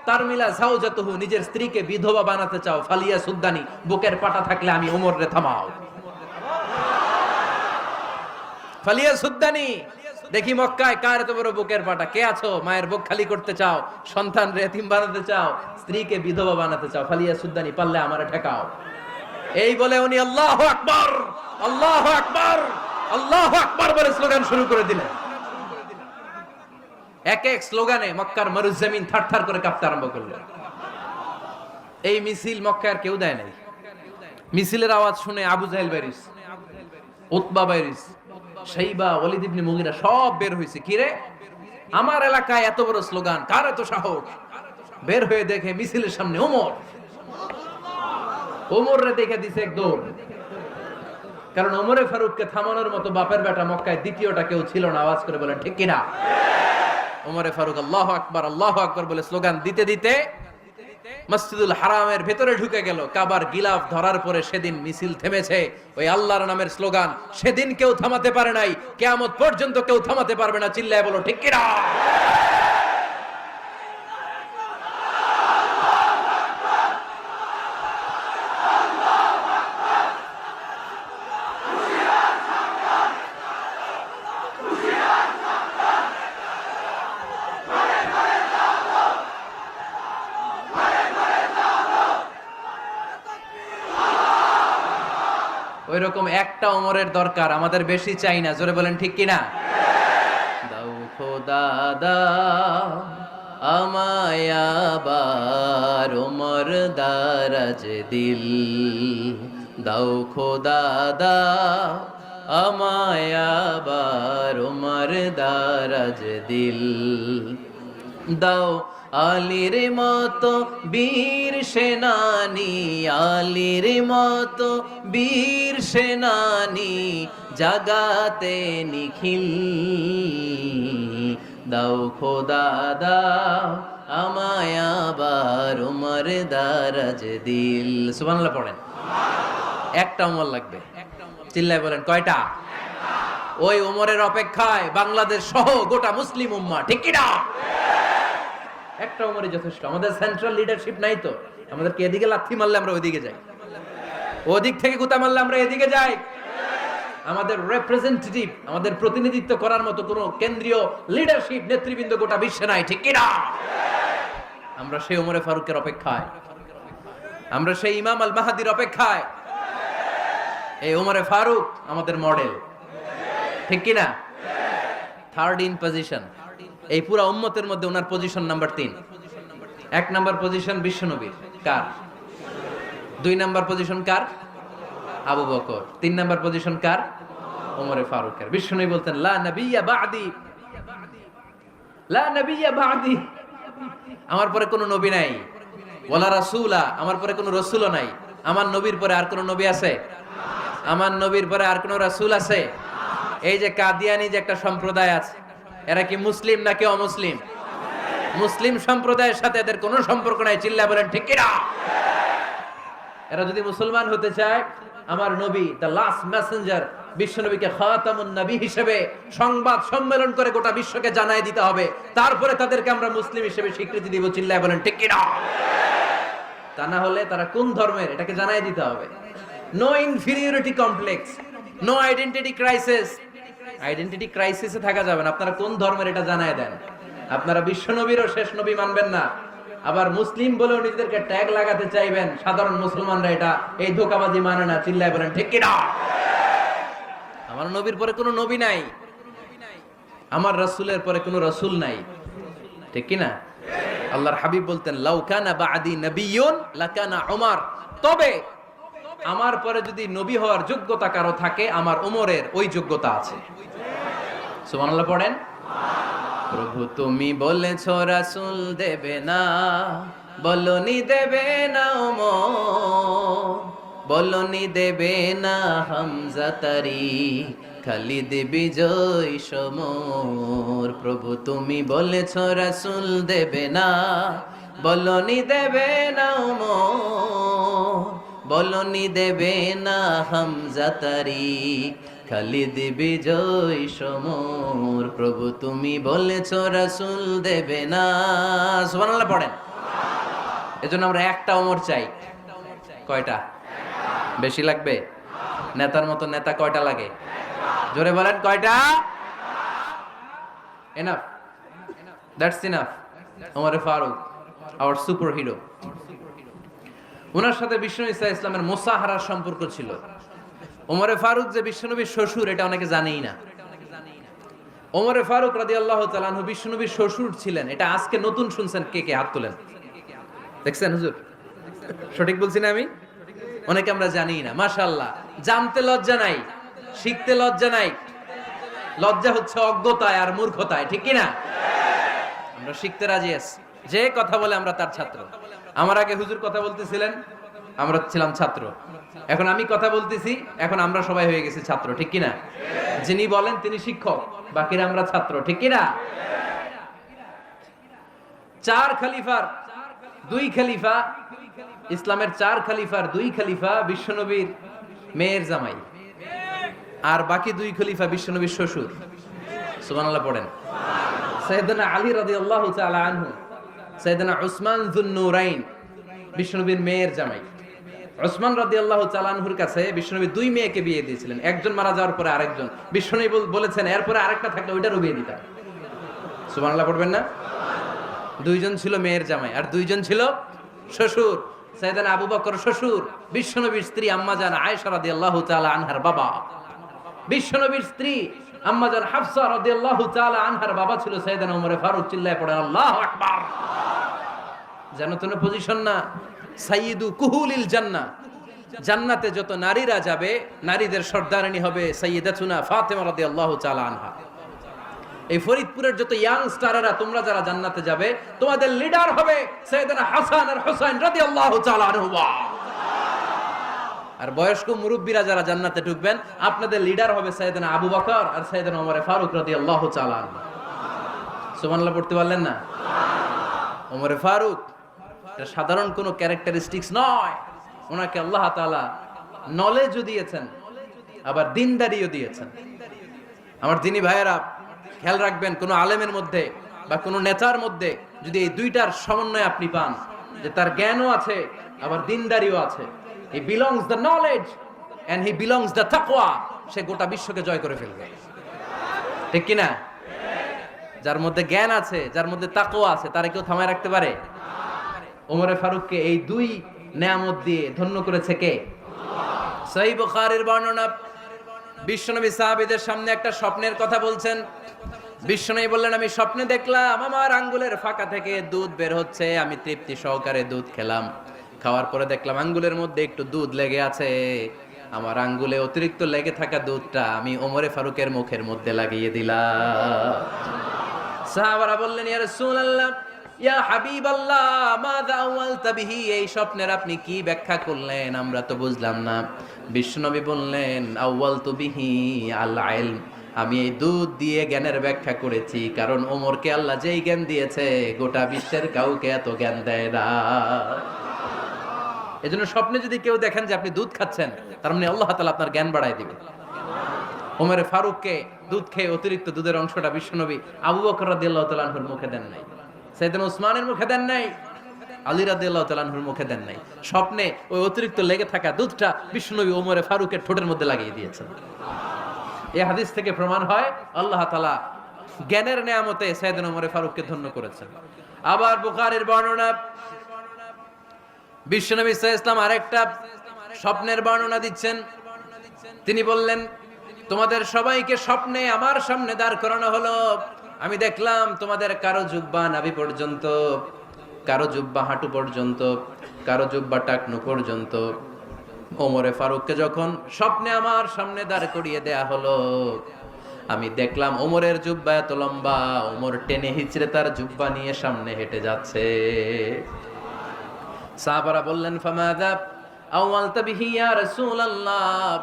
তারমিলা যাওজাতুহু, নিজের স্ত্রীকে বিধবা বানাতে চাও? ফালিয়া সুদ্দানি, বুকের পাটা থাকলে আমি ওমরে থামাও। ফালিয়া সুদ্দানি, দেখি মক্কায় কার এত বড় বুকের পাটা। কে আছো মায়ের বুক খালি করতে চাও, সন্তান এতিম বানাতে চাও, স্ত্রীকে বিধবা বানাতে চাও? ফালিয়া সুদ্দানি, পারলে আমারে ঠেকাও। এই বলে উনি আল্লাহু আকবার, আল্লাহু আকবার, আল্লাহু আকবার বলে স্লোগান শুরু করে দিলেন। এক এক স্লোগানে মক্কার মরুজমিন থারথার করে কাঁপতে আরম্ভ করলো। এই মিছিল মক্কার কেউ দেয় নাই। মিছিলের আওয়াজ শুনে আবু জাহেল বাইরিস, উতবা বাইরিস, শাইবা, ওয়ালিদ ইবনে মুগিরা সব বের হইছে। কি রে, আমার এলাকায় এত বড় স্লোগান, কার এত সাহস? বের হয়ে দেখে মিছিলের সামনে ওমর। ওমরে দেখে দিছে এক দৌড়। কারণ ওমরে ফারুককে থামানোর মতো বাপের বেটা মক্কায় দ্বিতীয়টা কেউ ছিল না। আওয়াজ করে বলেন ঠিক কিনা? ওমরে ফারুক আল্লাহু আকবার, আল্লাহু আকবার বলে স্লোগান দিতে দিতে মসজিদুল হারামের ভেতরে ঢুকে গেল। কাবার গিলাফ ধরার পরে সেদিন মিছিল থেমেছে। ওই আল্লাহর নামের স্লোগান সেদিন কেউ থামাতে পারে নাই, কিয়ামত পর্যন্ত কেউ থামাতে পারবে না। চিল্লায় বলো ঠিক কিনা? ওই রকম একটা ওমরের দরকার, আমাদের বেশি চাই না। জোরে বলেন ঠিক কিনা? দাও খোদা দাও আমায় আবার ওমর দারাজ দিল, দাও খোদা দাও আমায় আবার ওমর দারাজ দিল, দাও আলীর মতো বীর সেনানি, আলীর মতো বীর সেনানি জাগাতে নিখিল, দাও খোদা দাও আমায় আবার ওমর দারাজ দিল। সুবহানাল্লাহ পড়েন। একটা ওমর লাগবে। চিল্লায় বলেন কয়টা? ওই ওমরের অপেক্ষায় বাংলাদেশ সহ গোটা মুসলিম উম্মাহ। ঠিক কি না? একটা ওমরই যথেষ্ট। আমাদের সেন্ট্রাল লিডারশিপ নাই তো, আমাদেরকে এদিকে লাথি মারলে আমরা ওইদিকে যাই, ওদিক থেকে গুতা মারলে আমরা এদিকে যাই। আমাদের রিপ্রেজেন্টেটিভ, আমাদের প্রতিনিধিত্ব করার মতো কোনো কেন্দ্রীয় লিডারশিপ নেতৃবৃন্দ গোটা বিশ্বে নাই। ঠিক কি না? আমরা সেই ওমরে ফারুকের অপেক্ষায়, আমরা সেই ইমাম আল মাহাদির অপেক্ষায়। এই ওমরে ফারুক আমাদের মডেল। ঠিক কি না? থার্ড ইন পজিশন, এই পুরা উম্মতের মধ্যে ওনার পজিশন নাম্বার 3। 1 নাম্বার পজিশন বিশ্বনবীর, কার? 2 নাম্বার পজিশন কার? আবু বকর। 3 নাম্বার পজিশন কার? ওমরে ফারুকের। বিশ্বনবী বলতেন লা নবিয়্যা বা'দি, লা নবিয়্যা বা'দি, আমার পরে কোনো নবী নাই। ওয়ালা রাসূলা, আমার পরে কোনো রাসূলও নাই। আমার নবীর পরে আর কোনো নবী আছে? আমার নবীর পরে আর কোনো রাসূল আছে? এই যে কাদিয়ানি যে একটা সম্প্রদায় আছে, এরা কি মুসলিম নাকি অমুসলিম? মুসলিম সম্প্রদায়ের সাথে এদের কোনো সম্পর্ক নাই। চিল্লা বলেন ঠিক কি না? এরা যদি মুসলমান হতে চায়, আমার নবী দ্য লাস্ট মেসেঞ্জার বিশ্বনবীকে খাতামুন নবী হিসেবে সংবাদ সম্মেলন করে গোটা বিশ্বকে জানাই দিতে হবে, তারপরে তাদেরকে আমরা মুসলিম হিসেবে স্বীকৃতি দিব। চিল্লায় বলেন ঠিক কি না? তা না হলে তারা কোন ধর্মের এটাকে জানাই দিতে হবে। No inferiority complex, no identity crisis. Identity ক্রাইসিসে থাকা যাবে না। আপনারা কোন ধর্মের এটা জানায় দেন। আপনারা বিশ্বনবীরও শেষ নবী মানবেন না, আবার মুসলিম বলেও নিজেদেরকে ট্যাগ লাগাতে চাইবেন। সাধারণ মুসলমানরা এটা এই ধোঁকাবাজি মানে না। চিল্লায় বলেন ঠিক কি না? আমার নবীর পরে কোনো নবী নাই, আমার রাসূলের পরে কোনো রাসূল নাই, ঠিক কি না? আল্লাহর হাবিব বলতেন লাউ কানা বা'দি নাবিয়্যুন লাকানা উমর, তবে আমার পরে যদি নবী হওয়ার যোগ্যতা কারো থাকে, আমার ওমরের ওই যোগ্যতা আছে। সুবহানাল্লাহ পড়েন। প্রভু তুমি বলেছো রাসূল দেবে না, বলনি দেবে না ওমর, বলনি দেবে না হামজা তারি, খালিদ বিজয় সমর। প্রভু তুমি বলেছো রাসূল দেবে না, বলনি দেবে না ওমর, বলনি দেবে না হামজা তারি, খালিদ বিজয় সমর। প্রভু তুমি বলেছো রাসূল দেবে না। সুবহানাল্লাহ পড়েন। এজন্য আমরা একটা ওমর চাই। কয়টা? বেশি লাগবে? নেতার মতো নেতা কয়টা লাগে? জোরে বলেন কয়টা? Enough, that's enough. Omar Farooq, our super hero. ওনার সাথে বিশ্বনবী সাল্লাল্লাহু আলাইহি ওয়াসাল্লামের মুসাহারার সম্পর্ক ছিল। ওমরে ফারুক যে বিশ্বনবীর শ্বশুর, এটা অনেকে জানেই না। ওমরে ফারুক রাদিয়াল্লাহু তাআলা আনহু বিশ্বনবীর শ্বশুর ছিলেন। এটা আজকে নতুন শুনছেন। কে কে হাত তোলেন? দেখছেন হুজুর? সঠিক বলছি না আমি? অনেকে আমরা জানি না। মাশাআল্লাহ, জানতে লজ্জা নাই, শিখতে লজ্জা নাই। লজ্জা হচ্ছে অজ্ঞতায় আর মূর্খতায়, ঠিক কি না? আমরা শিখতে রাজি আছি। যে কথা বলে আমরা তার ছাত্র। আমার আগে হুজুর কথা বলতেছিলেন, আমরা ছিলাম ছাত্র। এখন আমি কথা বলতেছি, এখন আমরা সবাই হয়ে গেছি ছাত্র, ঠিক কি না? যিনি বলেন তিনি শিক্ষক, বাকিরা আমরা ছাত্র, ঠিক কি না? 4 খলিফার 2 খলিফা, ইসলামের 4 খলিফার 2 খলিফা বিশ্বনবীর মেয়ের জামাই, আর বাকি 2 খলিফা বিশ্বনবীর শ্বশুর। সুবহানাল্লাহ পড়েন। সাইয়েদনা আলী রাদিয়াল্লাহু তাআলা আনহু, সাইয়েদনা উসমান যুন-নূরাইন বিশ্বনবীর মেয়ের জামাই। উসমান রাদিয়াল্লাহু তাআলা আনহুর কাছে বিশ্বনবী 2 মেয়েকে বিয়ে দিয়েছিলেন। একজন মারা যাওয়ার পরে আরেকজন। বিশ্বনবী বলেছেন এরপরে আরেকটা থাকলে ওইটারও বিয়ে দিতাম। সুবহানাল্লাহ পড়বেন না? 2 জন ছিল মেয়ের জামাই আর 2 জন ছিল শ্বশুর। সাইয়েদনা আবু বকর শ্বশুর, বিশ্বনবীর স্ত্রী আম্মাজান আয়েশা রাদিয়াল্লাহু তাআলা আনহার বাবা। বিশ্বনবীর স্ত্রী আম্মাজান হাফসা রাদিয়াল্লাহু তাআলা আনহার বাবা ছিল সাইয়েদনা ওমর ফারুক। চিল্লায় পড়েন আল্লাহু আকবার। জানো তো না পজিশন না? সাইয়্যিদু কুহুলিল জান্নাহ, জান্নাতে যত নারীরা যাবে, নারীদের সর্দারিনী হবে সাইয়্যিদাতুনা ফাতেমা রাদিয়াল্লাহু তাআলা আনহা। এই ফরিদপুরের যত ইয়াং স্টারেরা, তোমরা যারা জান্নাতে যাবে, তোমাদের লিডার হবে সাইয়েদনা হাসান আর হুসাইন রাদিয়াল্লাহু তাআলা আনহুমা। আর বয়স্ক মুরব্বীরা যারা জান্নাতে ঢুকবেন, আপনাদের লিডার হবে সাইয়েদনা আবু বকর আর সাইয়েদনা ওমর ফারুক রাদিয়াল্লাহু তাআলা আনহু। সুবহানাল্লাহ পড়তে পারলেন না? ওমর ফারুক এটা সাধারণ কোনো ক্যারেক্টারিস্টিক্স নয়। ওনাকে আল্লাহ তাআলা নলেজও দিয়েছেন, আবার দিনদারিও দিয়েছেন। আমার দিনী ভাইয়েরা খেয়াল রাখবেন, কোনো আলেমের মধ্যে বা কোনো নেতার মধ্যে যদি এই দুইটার সমন্বয় আপনি পান, যে তার জ্ঞানও আছে আবার দিনদারিও আছে, he belongs the knowledge and he belongs the তাকওয়া, সে গোটা বিশ্বকে জয় করে ফেলবে, ঠিক কি না? যার মধ্যে জ্ঞান আছে, যার মধ্যে তাকওয়া আছে, তারে কেউ থামায় রাখতে পারে? ওমরে ফারুককে এই 2 নেয়ামত দিয়ে ধন্য করেছে কে? সহিহ বুখারীর বর্ণনা, বিশ্বনবী সাহাবীদের সামনে একটা স্বপ্নের কথা বলছেন। বিশ্বনবী বললেন, আমি স্বপ্নে দেখলাম আমার আঙ্গুলের ফাঁকা থেকে দুধ বের হচ্ছে, আমি তৃপ্তি সহকারে দুধ খেলাম। খাওয়ার পরে দেখলাম আঙ্গুলের মধ্যে একটু দুধ লেগে আছে। আমার আঙ্গুলে অতিরিক্ত লেগে থাকা দুধটা আমি ওমরে ফারুকের মুখের মধ্যে লাগিয়ে দিলাম। সাহাবারা বললেন, ইয়া রাসূলুল্লাহ, ইয়া হাবিবাল্লাহ, মাযা আওয়ালতা বিহি, এই স্বপ্নের আপনি কি ব্যাখ্যা করলেন, আমরা তো বুঝলাম না। বিশ্বনবী বললেন, আওয়ালতু বিহি আল ইলম, আমি এই দুধ দিয়ে জ্ঞানের ব্যাখ্যা করেছি, কারণ ওমরকে আল্লাহ যেই জ্ঞান দিয়েছে গোটা বিশ্বের কাউকে এত জ্ঞান দেয় না। এজন্য স্বপ্নে যদি কেউ দেখেন যে আপনি দুধ খাচ্ছেন, তার মানে আল্লাহ তাআলা আপনার জ্ঞান বাড়ায় দিবেন। ওমরে ফারুককে দুধ খেয়ে অতিরিক্ত দুধের অংশটা বিশ্বনবী আবু বকর রাদিয়াল্লাহু তাআলা আনহুর মুখে দেন নাই, সাইয়েদনা উসমানের মুখে দেন নাই, আলী রাদিয়াল্লাহু তাআলা আনহুর মুখে দেন নাই। স্বপ্নে ওই অতিরিক্ত লেগে থাকা দুধটা বিশ্বনবী ওমরে ফারুকের ঠোঁটের মধ্যে লাগিয়ে দিয়েছেন। এই হাদিস থেকে প্রমাণ হয় আল্লাহ তাআলা জ্ঞানের নিয়ামতে সাইয়েদনা ওমরে ফারুককে ধন্য করেছেন। আবার বুখারীর বর্ণনা, বিশ্বনবী সাল্লাল্লাহু আলাইহি ওয়াসাল্লাম আরেকটা স্বপ্নের বর্ণনা দিচ্ছেন। তিনি বললেন, তোমাদের সবাইকে স্বপ্নে আমার সামনে দাঁড় করানো হলো। আমি দেখলাম তোমাদের কারো জুব্বা নাভি পর্যন্ত, কারো জুব্বা হাঁটু পর্যন্ত, কারো জুব্বা টাকনু পর্যন্ত। ওমরে ফারুককে যখন স্বপ্নে আমার সামনে দাঁড় করিয়ে দেয়া হলো, আমি দেখলাম ওমরের জুব্বা এত লম্বা, ওমর টেনে হিচড়ে তার জুব্বা নিয়ে সামনে হেঁটে যাচ্ছে। সাহাবারা বললেন, ফামাযা আওয়ালতা বিহি ইয়া রাসূলুল্লাহ,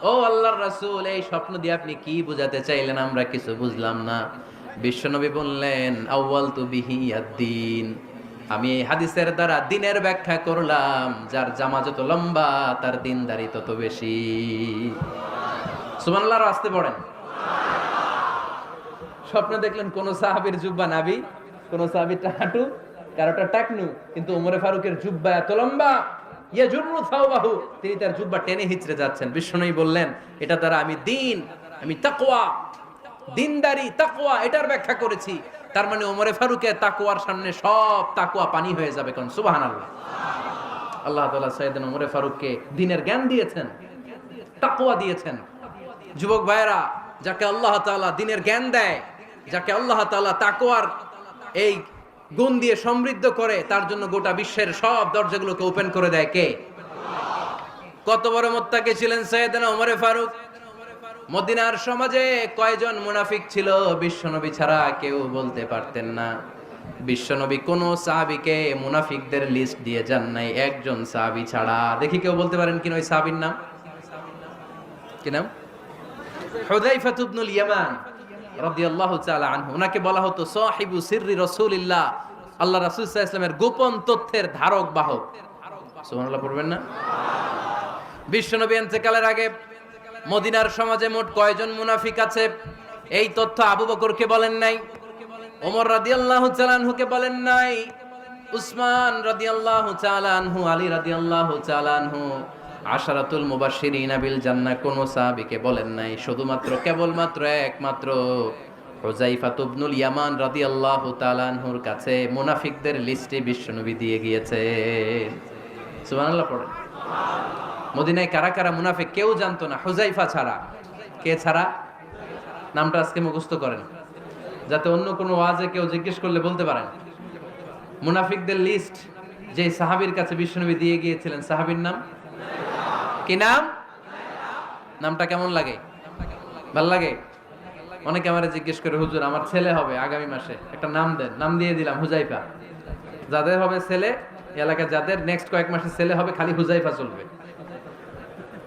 ও আল্লাহর রাসূল, এই স্বপ্ন দিয়ে আপনি কি বুঝাতে চাইলেন, আমরা কিছু বুঝলাম না। বিশ্বনবী বললেন, আউয়ালতু বিহি আদ-দীন, আমি এই হাদিসের দ্বারা দ্বীনের ব্যাখ্যা করলাম, যার জামা যত লম্বা তার দ্বীনদারি তত বেশি। সুবহানাল্লাহ, আসতে পড়েন। স্বপ্নে দেখলেন কোন সাহাবীর জুব্বা নাভি, কোন সাহাবীর হাঁটু, কারোটা টাকনু, কিন্তু ওমরে ফারুকের জুব্বা এত লম্বা, ইয়াজুরু থাওবাহু, তিনি তার জুব্বা টেনে হিচড়ে যাচ্ছেন। বিশ্বনবী বললেন, এটা দ্বারা আমি দ্বীন, আমি তাকওয়া, দ্বীনদারি, তাকওয়া, এটার ব্যাখ্যা করেছি। তার মানে ওমরে ফারুকের তাকওয়ার সামনে সব তাকওয়া পানি হয়ে যাবে। কোন সুবহানাল্লাহ। আল্লাহ তাআলা সাইয়েদনা ওমরে ফারুককে দ্বীনের জ্ঞান দিয়েছেন, তাকওয়া দিয়েছেন। যুবক ভাইরা, যাকে আল্লাহ তাআলা দ্বীনের জ্ঞান দেয়, যাকে আল্লাহ তাআলা তাকওয়ার এই গুণ দিয়ে সমৃদ্ধ করে, তার জন্য গোটা বিশ্বের সব দরজাগুলোকে ওপেন করে দেয় কে? কত বড় মুত্তাকি ছিলেন সাইয়েদনা ওমরে ফারুক। মদিনার সমাজে কয়জন মুনাফিক ছিল বিশ্বনবী ছাড়া কেউ বলতে পারতেন না। বিশ্বনবী কোন সাহাবীকে মুনাফিকদের লিস্ট দিয়ে যান নাই, একজন সাহাবী ছাড়া। দেখি কেউ বলতে পারেন কিনা ওই সাহাবীর নাম? কি নাম? হুযায়ফা ইবনুল ইয়ামান রাদিয়াল্লাহু তাআলা আনহু। ওনাকে বলা হতো সাহিবু সিররি রাসূলিল্লাহ, আল্লাহ রাসূল সাল্লাল্লাহু আলাইহি ওয়াসাল্লামের গোপন তথ্যের ধারক বাহক। সুবহানাল্লাহ পড়বেন না? বিশ্বনবী ইন্তেকালের আগে মদিনার সমাজে মোট কয়জন মুনাফিক আছে, এই তথ্য আবু বকরকে বলেন নাই, ওমর রাদিয়াল্লাহু তাআলা আনহুকে বলেন নাই, উসমান রাদিয়াল্লাহু তাআলা আনহু, আলী রাদিয়াল্লাহু তাআলা আনহু, আশারাতুল মুবাশশিরিনা বিল জান্নাহ কোন সাহাবীকে বলেন নাই। শুধুমাত্র কেবলমাত্র একমাত্র হুযায়ফা ইবনুল ইয়ামান রাদিয়াল্লাহু তাআলা আনহুর কাছে মুনাফিকদের লিস্টে বিশ্বনবী দিয়ে গিয়েছেন। সুবহানাল্লাহ পড়েন। মদিনায় কারা কারা মুনাফিক কেউ জানতো না হুযায়ফা ছাড়া। কে ছাড়া? নামটা আজকে মুখস্থ করেন, যাতে অন্য কোনো ওয়াজে কেউ জিজ্ঞেস করলে বলতে পারেন। মুনাফিকদের লিস্ট যে সাহাবীর কাছে বিশ্বনবী দিয়ে গিয়েছিলেন, সাহাবীর নাম কি? নাম? নামটা কেমন লাগে? ভাল লাগে? অনেকে আমারে জিজ্ঞেস করে, হুজুর আমার ছেলে হবে আগামী মাসে, একটা নাম দেন। নাম দিয়ে দিলাম হুযায়ফা। যাদের হবে ছেলে, এলাকায় যাদের নেক্সট কয়েক মাসে ছেলে হবে, খালি হুযায়ফা চলবে।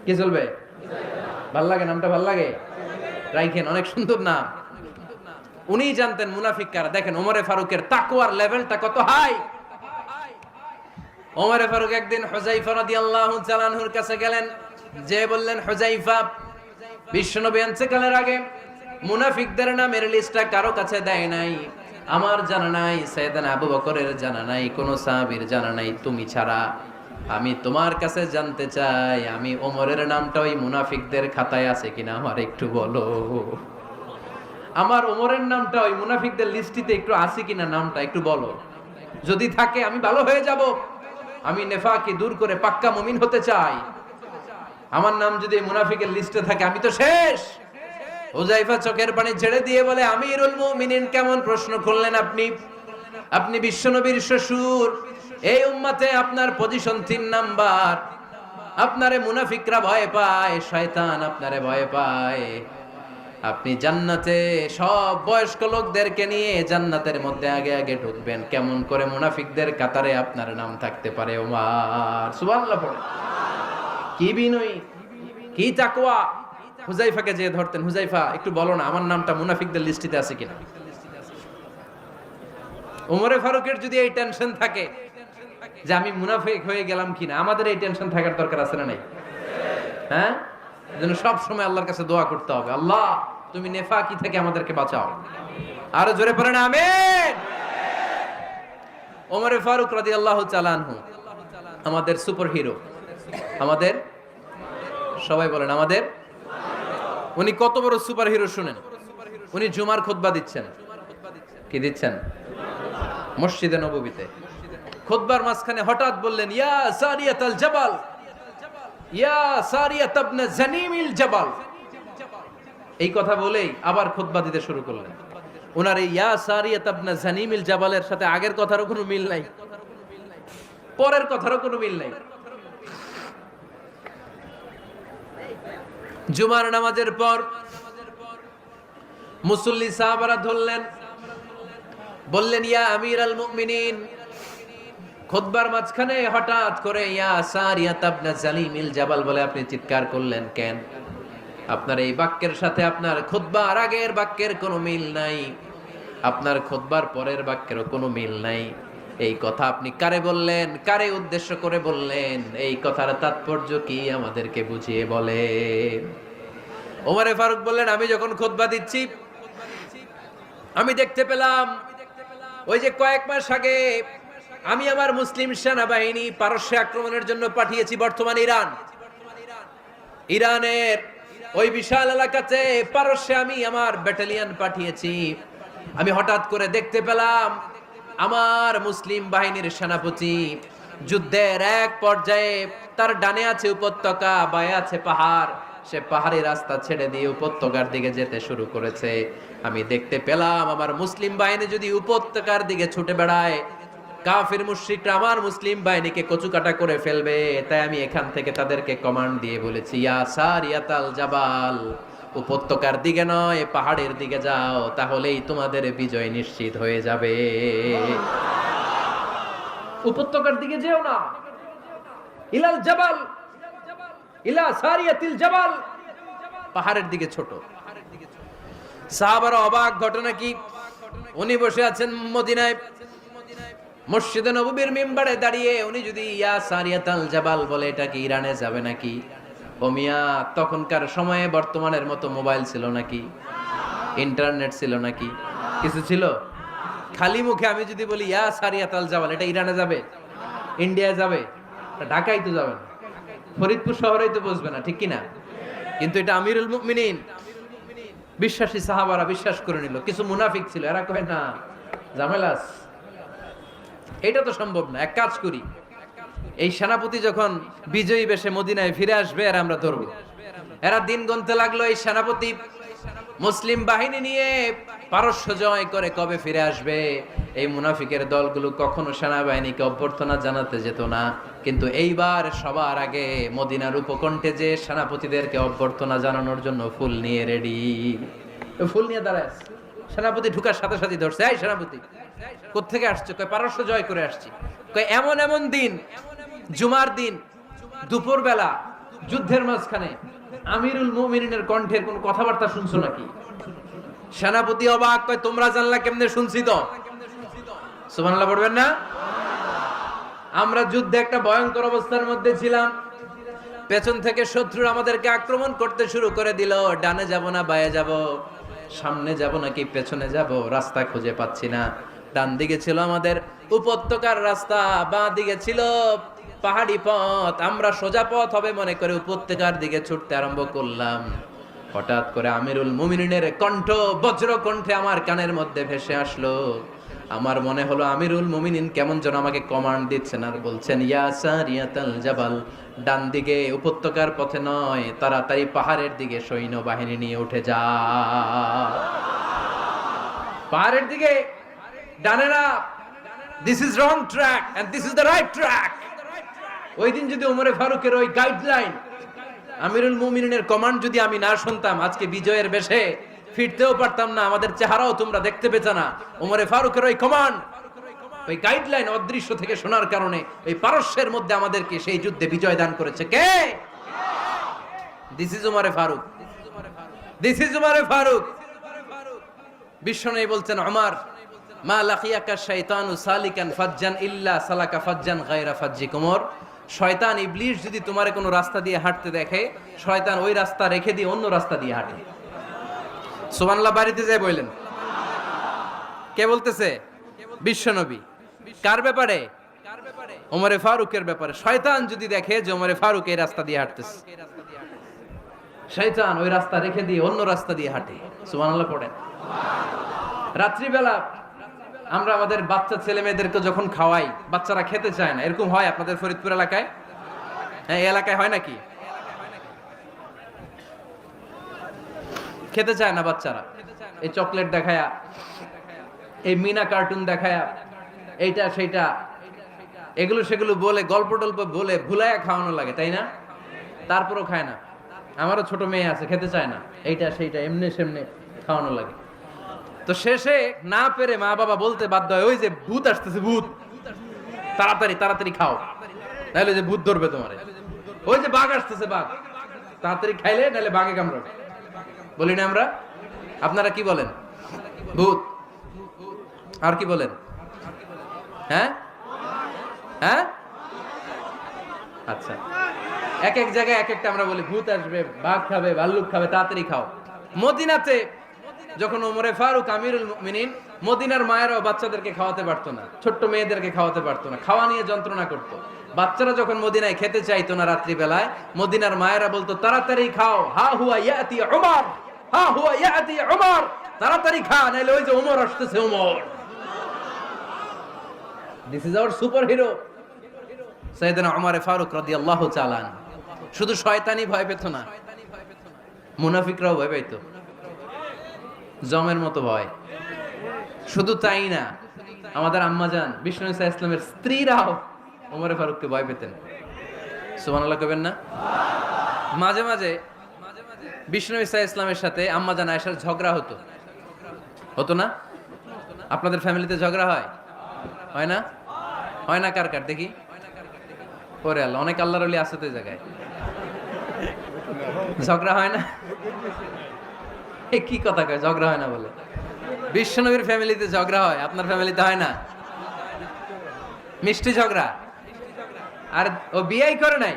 কি চলবে? ভাল লাগে? নামটা ভাল লাগে? রাইখেন, অনেক সুন্দর নাম। উনি জানতেন মুনাফিক কারা। দেখেন ওমরে ফারুকের তাকওয়ার লেভেলটা কত হাই। ওমরে ফারুক একদিন হুযায়ফা রাদিয়াল্লাহু তাআলা আনহুর কাছে গেলেন, যে বললেন, হুযায়ফা, বিশ্বনবী ইন্তেকালের আগে মুনাফিকদের নামের লিস্টটা কারো কাছে দেয় নাই, আমার জানা নাই, সাইয়েদনা আবু বকরের জানা নাই, কোন সাহাবীর জানা নাই, তুমি ছাড়া। আমি তোমার কাছে জানতে চাই, আমি ওমরের নামটা ওই মুনাফিকদের খাতায় আছে কিনা আমার একটু বলো। আমার ওমরের নামটা ওই মুনাফিকদের লিস্টিতে একটু আছে কিনা, নামটা একটু বলো। যদি থাকে আমি ভালো হয়ে যাব। আমি নেফাকি দূর করে পাক্কা মুমিন হতে চাই। আমার নাম যদি মুনাফিকের লিস্টে থাকে আমি তো শেষ। হুযায়ফা চোখের পানি ছেড়ে দিয়ে বলে, আমিরুল মুমিনিন, কেমন প্রশ্ন করলেন আপনি? আপনি বিশ্বনবীর শ্বশুর, এই উম্মতে আপনার পজিশন 3 নাম্বার। আপনারে মুনাফিকরা ভয় পায়, শয়তান আপনারে ভয় পায়। আপনি জান্নাতে সব বয়স্ক লোকদেরকে নিয়ে জান্নাতের মধ্যে আগে আগে ঢুকবেন, কেমন করে মুনাফিকদের কাতারে আপনার নাম থাকতে পারে? ওমর সুবহানাল্লাহ পড়ে। কি বিনয়ী, কি তাকওয়া! হুযায়ফাকে যে ধরতেন, হুযায়ফা একটু বলো না আমার নামটা মুনাফিকদের লিস্টিতে আছে কিনা। ওমরে ফারুকের যদি এই টেনশন থাকে যে আমি মুনাফিক হয়ে গেলাম কিনা, আমাদের এই টেনশন থাকার দরকার আছে না নাই? হ্যাঁ, যেন সব সময় আল্লাহর কাছে দোয়া করতে হবে, আল্লাহ তুমি নেফাকি থেকে আমাদেরকে বাঁচাও। আরো জোরে পড়েন আমিন। ওমরে ফারুক রাদিয়াল্লাহু তাআলা আনহু আমাদের সুপার হিরো, আমাদের সবাই বলেন আমাদের। উনি কত বড় সুপার হিরো শুনেন। উনি জুমার খুতবা দিচ্ছেন। কি দিচ্ছেন? মসজিদে নববীতে খুতবার মাঝখানে হঠাৎ বললেন, ইয়া সারিয়াতাল জাবাল, ইয়া সারিয়াত ইবনে জানিমিল জাবাল। এই কথা বলেই আবার খুতবা দিতে শুরু করলেন। ওনার এই ইয়া সারিয়াত ইবনে জানিমিল জাবালের সাথে আগের কথারও কোনো মিল নাই, পরের কথারও কোনো মিল নাই। জুমার নামাজের পর মুসল্লি সাহাবারা ধরলেন, বললেন, ইয়া আমিরাল মুমিনিন। খুতবার মাঝখানে হঠাৎ করে ইয়া সারিয়াত ইবনে জালিমিল জাবাল বলে আপনি চিৎকার করলেন কেন? আপনার এই বাক্যের সাথে আপনার খুতবার আগের বাক্যের কোনো মিল নাই, আপনার খুতবার পরের বাক্যেরও কোনো মিল নাই। এই কথা আপনি কারে বললেন, কারে উদ্দেশ্য করে বললেন? এই কথার তাৎপর্য কি আমাদেরকে বুঝিয়ে বলেন। ওমরে ফারুক বললেন, আমি যখন খুতবা দিচ্ছি আমি দেখতে পেলাম ওই যে কয়েক মাস আগে আমি আমার মুসলিম সেনাবাহিনী পারস্যে আক্রমণের জন্য পাঠিয়েছি, বর্তমান ইরান, ইরানের ওই বিশাল এলাকাতে পারস্যে আমি আমার ব্যাটালিয়ন পাঠিয়েছি। আমি হঠাৎ করে দেখতে পেলাম আমার মুসলিম বাহিনীর সেনাপতি যুদ্ধের এক পর্যায়ে তার ডানে আছে উপত্যকা, বায়ে আছে পাহাড়, সে পাহাড়ি রাস্তা ছেড়ে দিয়ে উপত্যকার দিকে যেতে শুরু করেছে। আমি দেখতে পেলাম আমার মুসলিম বাহিনী যদি উপত্যকার দিকে ছুটে বেড়ায়, কাফির মুশরিকরা আমার মুসলিম বাহিনীকে কচুকাটা করে ফেলবে। তাই আমি এখান থেকে তাদেরকে কমান্ড দিয়ে বলেছি, ইয়া সারিয়াতাল জাবাল, উপত্যকার দিকে নয় পাহাড়ের দিকে যাও, তাহলেই তোমাদের বিজয় নিশ্চিত হয়ে যাবে। উপত্যকার দিকে যেও না, ইলাল জাবাল, ইলা সারিয়াতিল জাবাল, পাহাড়ের দিকে ছোট। সাহাবারা অবাক, ঘটনা কি? উনি বসে আছেন মদিনায় মসজিদে নববীর মিম্বারে দাঁড়িয়ে, উনি যদি ইয়া সারিয়াতাল জাবাল বলে এটা কি ইরানে যাবে নাকি? ও মিয়া, তখনকার সময়ে বর্তমানের মতো মোবাইল ছিল নাকি, ইন্টারনেট ছিল নাকি, কিছু ছিল? খালি মুখে আমি যদি বলি ইয়া সারিয়াতাল জাবাল, এটা ইরানে যাবে, ইন্ডিয়া যাবে, ঢাকায় তো যাবে না, ফরিদপুর শহরেই তো বসবে না, ঠিক কিনা? কিন্তু এটা আমিরুল মুমিনিন বিশ্বাসী সাহাবারা বিশ্বাস করে নিল। কিছু মুনাফিক ছিল, এরা কয় না ঝামেলাস, এটা তো সম্ভব না, এক কাজ করি, এই সেনাপতি যখন বিজয়ী বেশে মদিনায় ফিরে আসবে আর আমরা ধরবো। এরা দিন গুনতে লাগলো, এই সেনাপতি মুসলিম বাহিনী নিয়ে পারস্য জয় করে কবে ফিরে আসবে। এই মুনাফিকের দলগুলো কখনো সেনাবাহিনীকে অভ্যর্থনা জানাতে যেত না, কিন্তু এইবার সবার আগে মদিনার উপকণ্ঠে যে সেনাপতিদেরকে অভ্যর্থনা জানানোর জন্য ফুল নিয়ে রেডি, ফুল নিয়ে দাঁড়ায়। সেনাপতি ঢুকার সাথে সাথে ধরছে, এই সেনাপতি কোত্থেকে আসছে? কয় পারস্য জয় করে আসছি। কয় এমন এমন দিন, জুমার দিন দুপুর বেলা যুদ্ধের মাঝখানে আমিরুল মুমিনিনের কণ্ঠের কোন কথাবার্তা শুনছো নাকি? সেনাপতি অবাক, কয় তোমরা জানলা কেমনে? শুনছি তো। সুবহানাল্লাহ পড়বেন না? আমরা যুদ্ধে একটা ভয়ঙ্কর অবস্থার মধ্যে ছিলাম, পেছন থেকে শত্রুরা আমাদেরকে আক্রমণ করতে শুরু করে দিল। ডানে যাব না বায়ে যাব, সামনে যাব নাকি পেছনে যাব, রাস্তা খুঁজে পাচ্ছি না। ডান দিকে ছিল আমাদের উপত্যকার রাস্তা, বাঁ দিকে ছিল পাহাড়ি পথ। আমরা সোজা পথ হবে মনে করে উপত্যকার দিকে ছুটতে আরম্ভ করলাম। হঠাৎ করে আমিরুল মুমিনিনের কণ্ঠ বজ্র কণ্ঠে আমার কানের মধ্যে ভেসে আসলো, আমার মনে হলো আমিরুল মুমিনিন কেমন যেন আমাকে কমান্ড দিচ্ছেন আর বলছেন, ইয়া সারিয়াতাল জাবাল, ডান দিকে উপত্যকার পথে নয়, তাড়াতাড়ি পাহাড়ের দিকে সৈন্যবাহিনী নিয়ে উঠে যা। পাহাড়ের দিকে, ডানে না। This is wrong track and this is the right track. ওই দিন যদি ওমরে ফারুকের ওই গাইডলাইন, আমিরুল মুমিনিনের কমান্ড যদি আমি না শুনতাম, আজকে বিজয়ের বেশে ফিরতেও পারতাম না, আমাদের চেহারাও তোমরা দেখতে পেতে না। ওমরে ফারুকের ওই কমান্ড, ওই গাইডলাইন অদৃশ্য থেকে শোনার কারণে ওই পারস্যের মধ্যে আমাদেরকে সেই যুদ্ধে বিজয় দান করেছে কে? দিস ইজ ওমরে ফারুক, দিস ইজ ওমরে ফারুক। বিশ্বনবী বলছেন, ওমর, মা লাকিয়াকা শাইতানু সালিকান ফাজ্জান ইল্লা সালাকা ফাজ্জান গায়রা ফাজ্জিক। ওমর, শয়তান ইবলিস যদি তোমারে কোনো রাস্তা দিয়ে হাঁটতে দেখে, শয়তান ওই রাস্তা রেখে দিয়ে অন্য রাস্তা দিয়ে হাঁটে। সুবহানাল্লাহ। বাড়িতে যায় বললেন, কে বলতেছে? বিশ্বনবী। কার ব্যাপারে? ওমরে ফারুকের ব্যাপারে। শয়তান যদি দেখে যে ওমরে ফারুক এই রাস্তা দিয়ে হাঁটতেছে, শয়তান ওই রাস্তা রেখে দিয়ে অন্য রাস্তা দিয়ে হাঁটে। সুবহানাল্লাহ পড়েন। রাত্রিবেলা আমরা আমাদের বাচ্চা ছেলে মেয়েদেরকে যখন খাওয়াই, বাচ্চারা খেতে চায় না, এরকম হয় আপনাদের ফরিদপুর এলাকায়? হ্যাঁ, এই এলাকায় হয় নাকি? খেতে চায় না বাচ্চারা, এই চকলেট দেখায়া, এই মিনা কার্টুন দেখায়া, এইটা সেইটা, এগুলো সেগুলো বলে, গল্প টল্প বলে ভুলায়া খাওয়ানো লাগে, তাই না? তারপরও খায় না। আমারও ছোট মেয়ে আছে, খেতে চায় না, এইটা সেইটা এমনি সেমনে খাওয়ানো লাগে। তো শেষে না পেরে মা বাবা বলতে বাধ্য হয়, ওই যে ভূত আসতেছে, ভূত, তাড়াতাড়ি তাড়াতাড়ি খাও, নাহলে যে ভূত ধরবে তোমারে। ওই যে বাঘ আসতেছে, বাঘ, তাড়াতাড়ি খাইলে নাহলে বাঘে কামড়াবে। বলি না আমরা? আপনারা কি বলেন? ভূত। আর কি বলেন? হ্যাঁ হ্যাঁ, আচ্ছা, এক এক জায়গায় এক একটা আমরা বলি, ভূত আসবে, বাঘ খাবে, ভাল্লুক খাবে, তাড়াতাড়ি খাও। মদিনাতে যখন ওমরে ফারুক আমিরুল মুমিনিন, মদিনার মায়েরাও বাচ্চাদেরকে খাওয়াতে পারতো না, ছোট্ট মেয়েদেরকে খাওয়াতে পারতো না, খাওয়া নিয়ে যন্ত্রণা করতো। বাচ্চারা যখন মদিনায় খেতে চাইতো না রাত্রিবেলায়, মদিনার মায়েরা বলতো, তাড়াতাড়ি খাও, হা হুয়া ইয়াতি উমর, হা হুয়া ইয়াতি উমর, তাড়াতাড়ি খা, নাইলে ওই যে ওমর আসতেছে, Omar. This is our super hero সাইয়েদনা ওমর ফারুক রাদিয়াল্লাহু তাআলা। শুধু শয়তানি ভয় পেত না, মুনাফিকরাও ভয় পেত, জমের মতো ভয়। শুধু তাই না, আমাদের আম্মাজান বিষ্ণু ইসা ইসলামের স্ত্রীরাও ওমরে ফারুককে ভয় পেতেন। সুবহানাল্লাহ কইবেন না? মাঝে মাঝে বিষ্ণু ইসা ইসলামের সাথে আম্মাজান আয়েশার ঝগড়া হতো, হতো না? আপনাদের ফ্যামিলিতে ঝগড়া হয়? হয় না? হয় না? কার কার দেখি? ওরে আল্লাহ, অনেক আল্লাহর ওলি আছে তো এই জায়গায়। ঝগড়া হয় না? কি কথা কয়, ঝগড়া হয় না বলে? বিশ্বনবীর ফ্যামিলিতে ঝগড়া হয়, আপনার ফ্যামিলিতে হয় না? মিষ্টি ঝগড়া। আর ও বিয়েই করে নাই।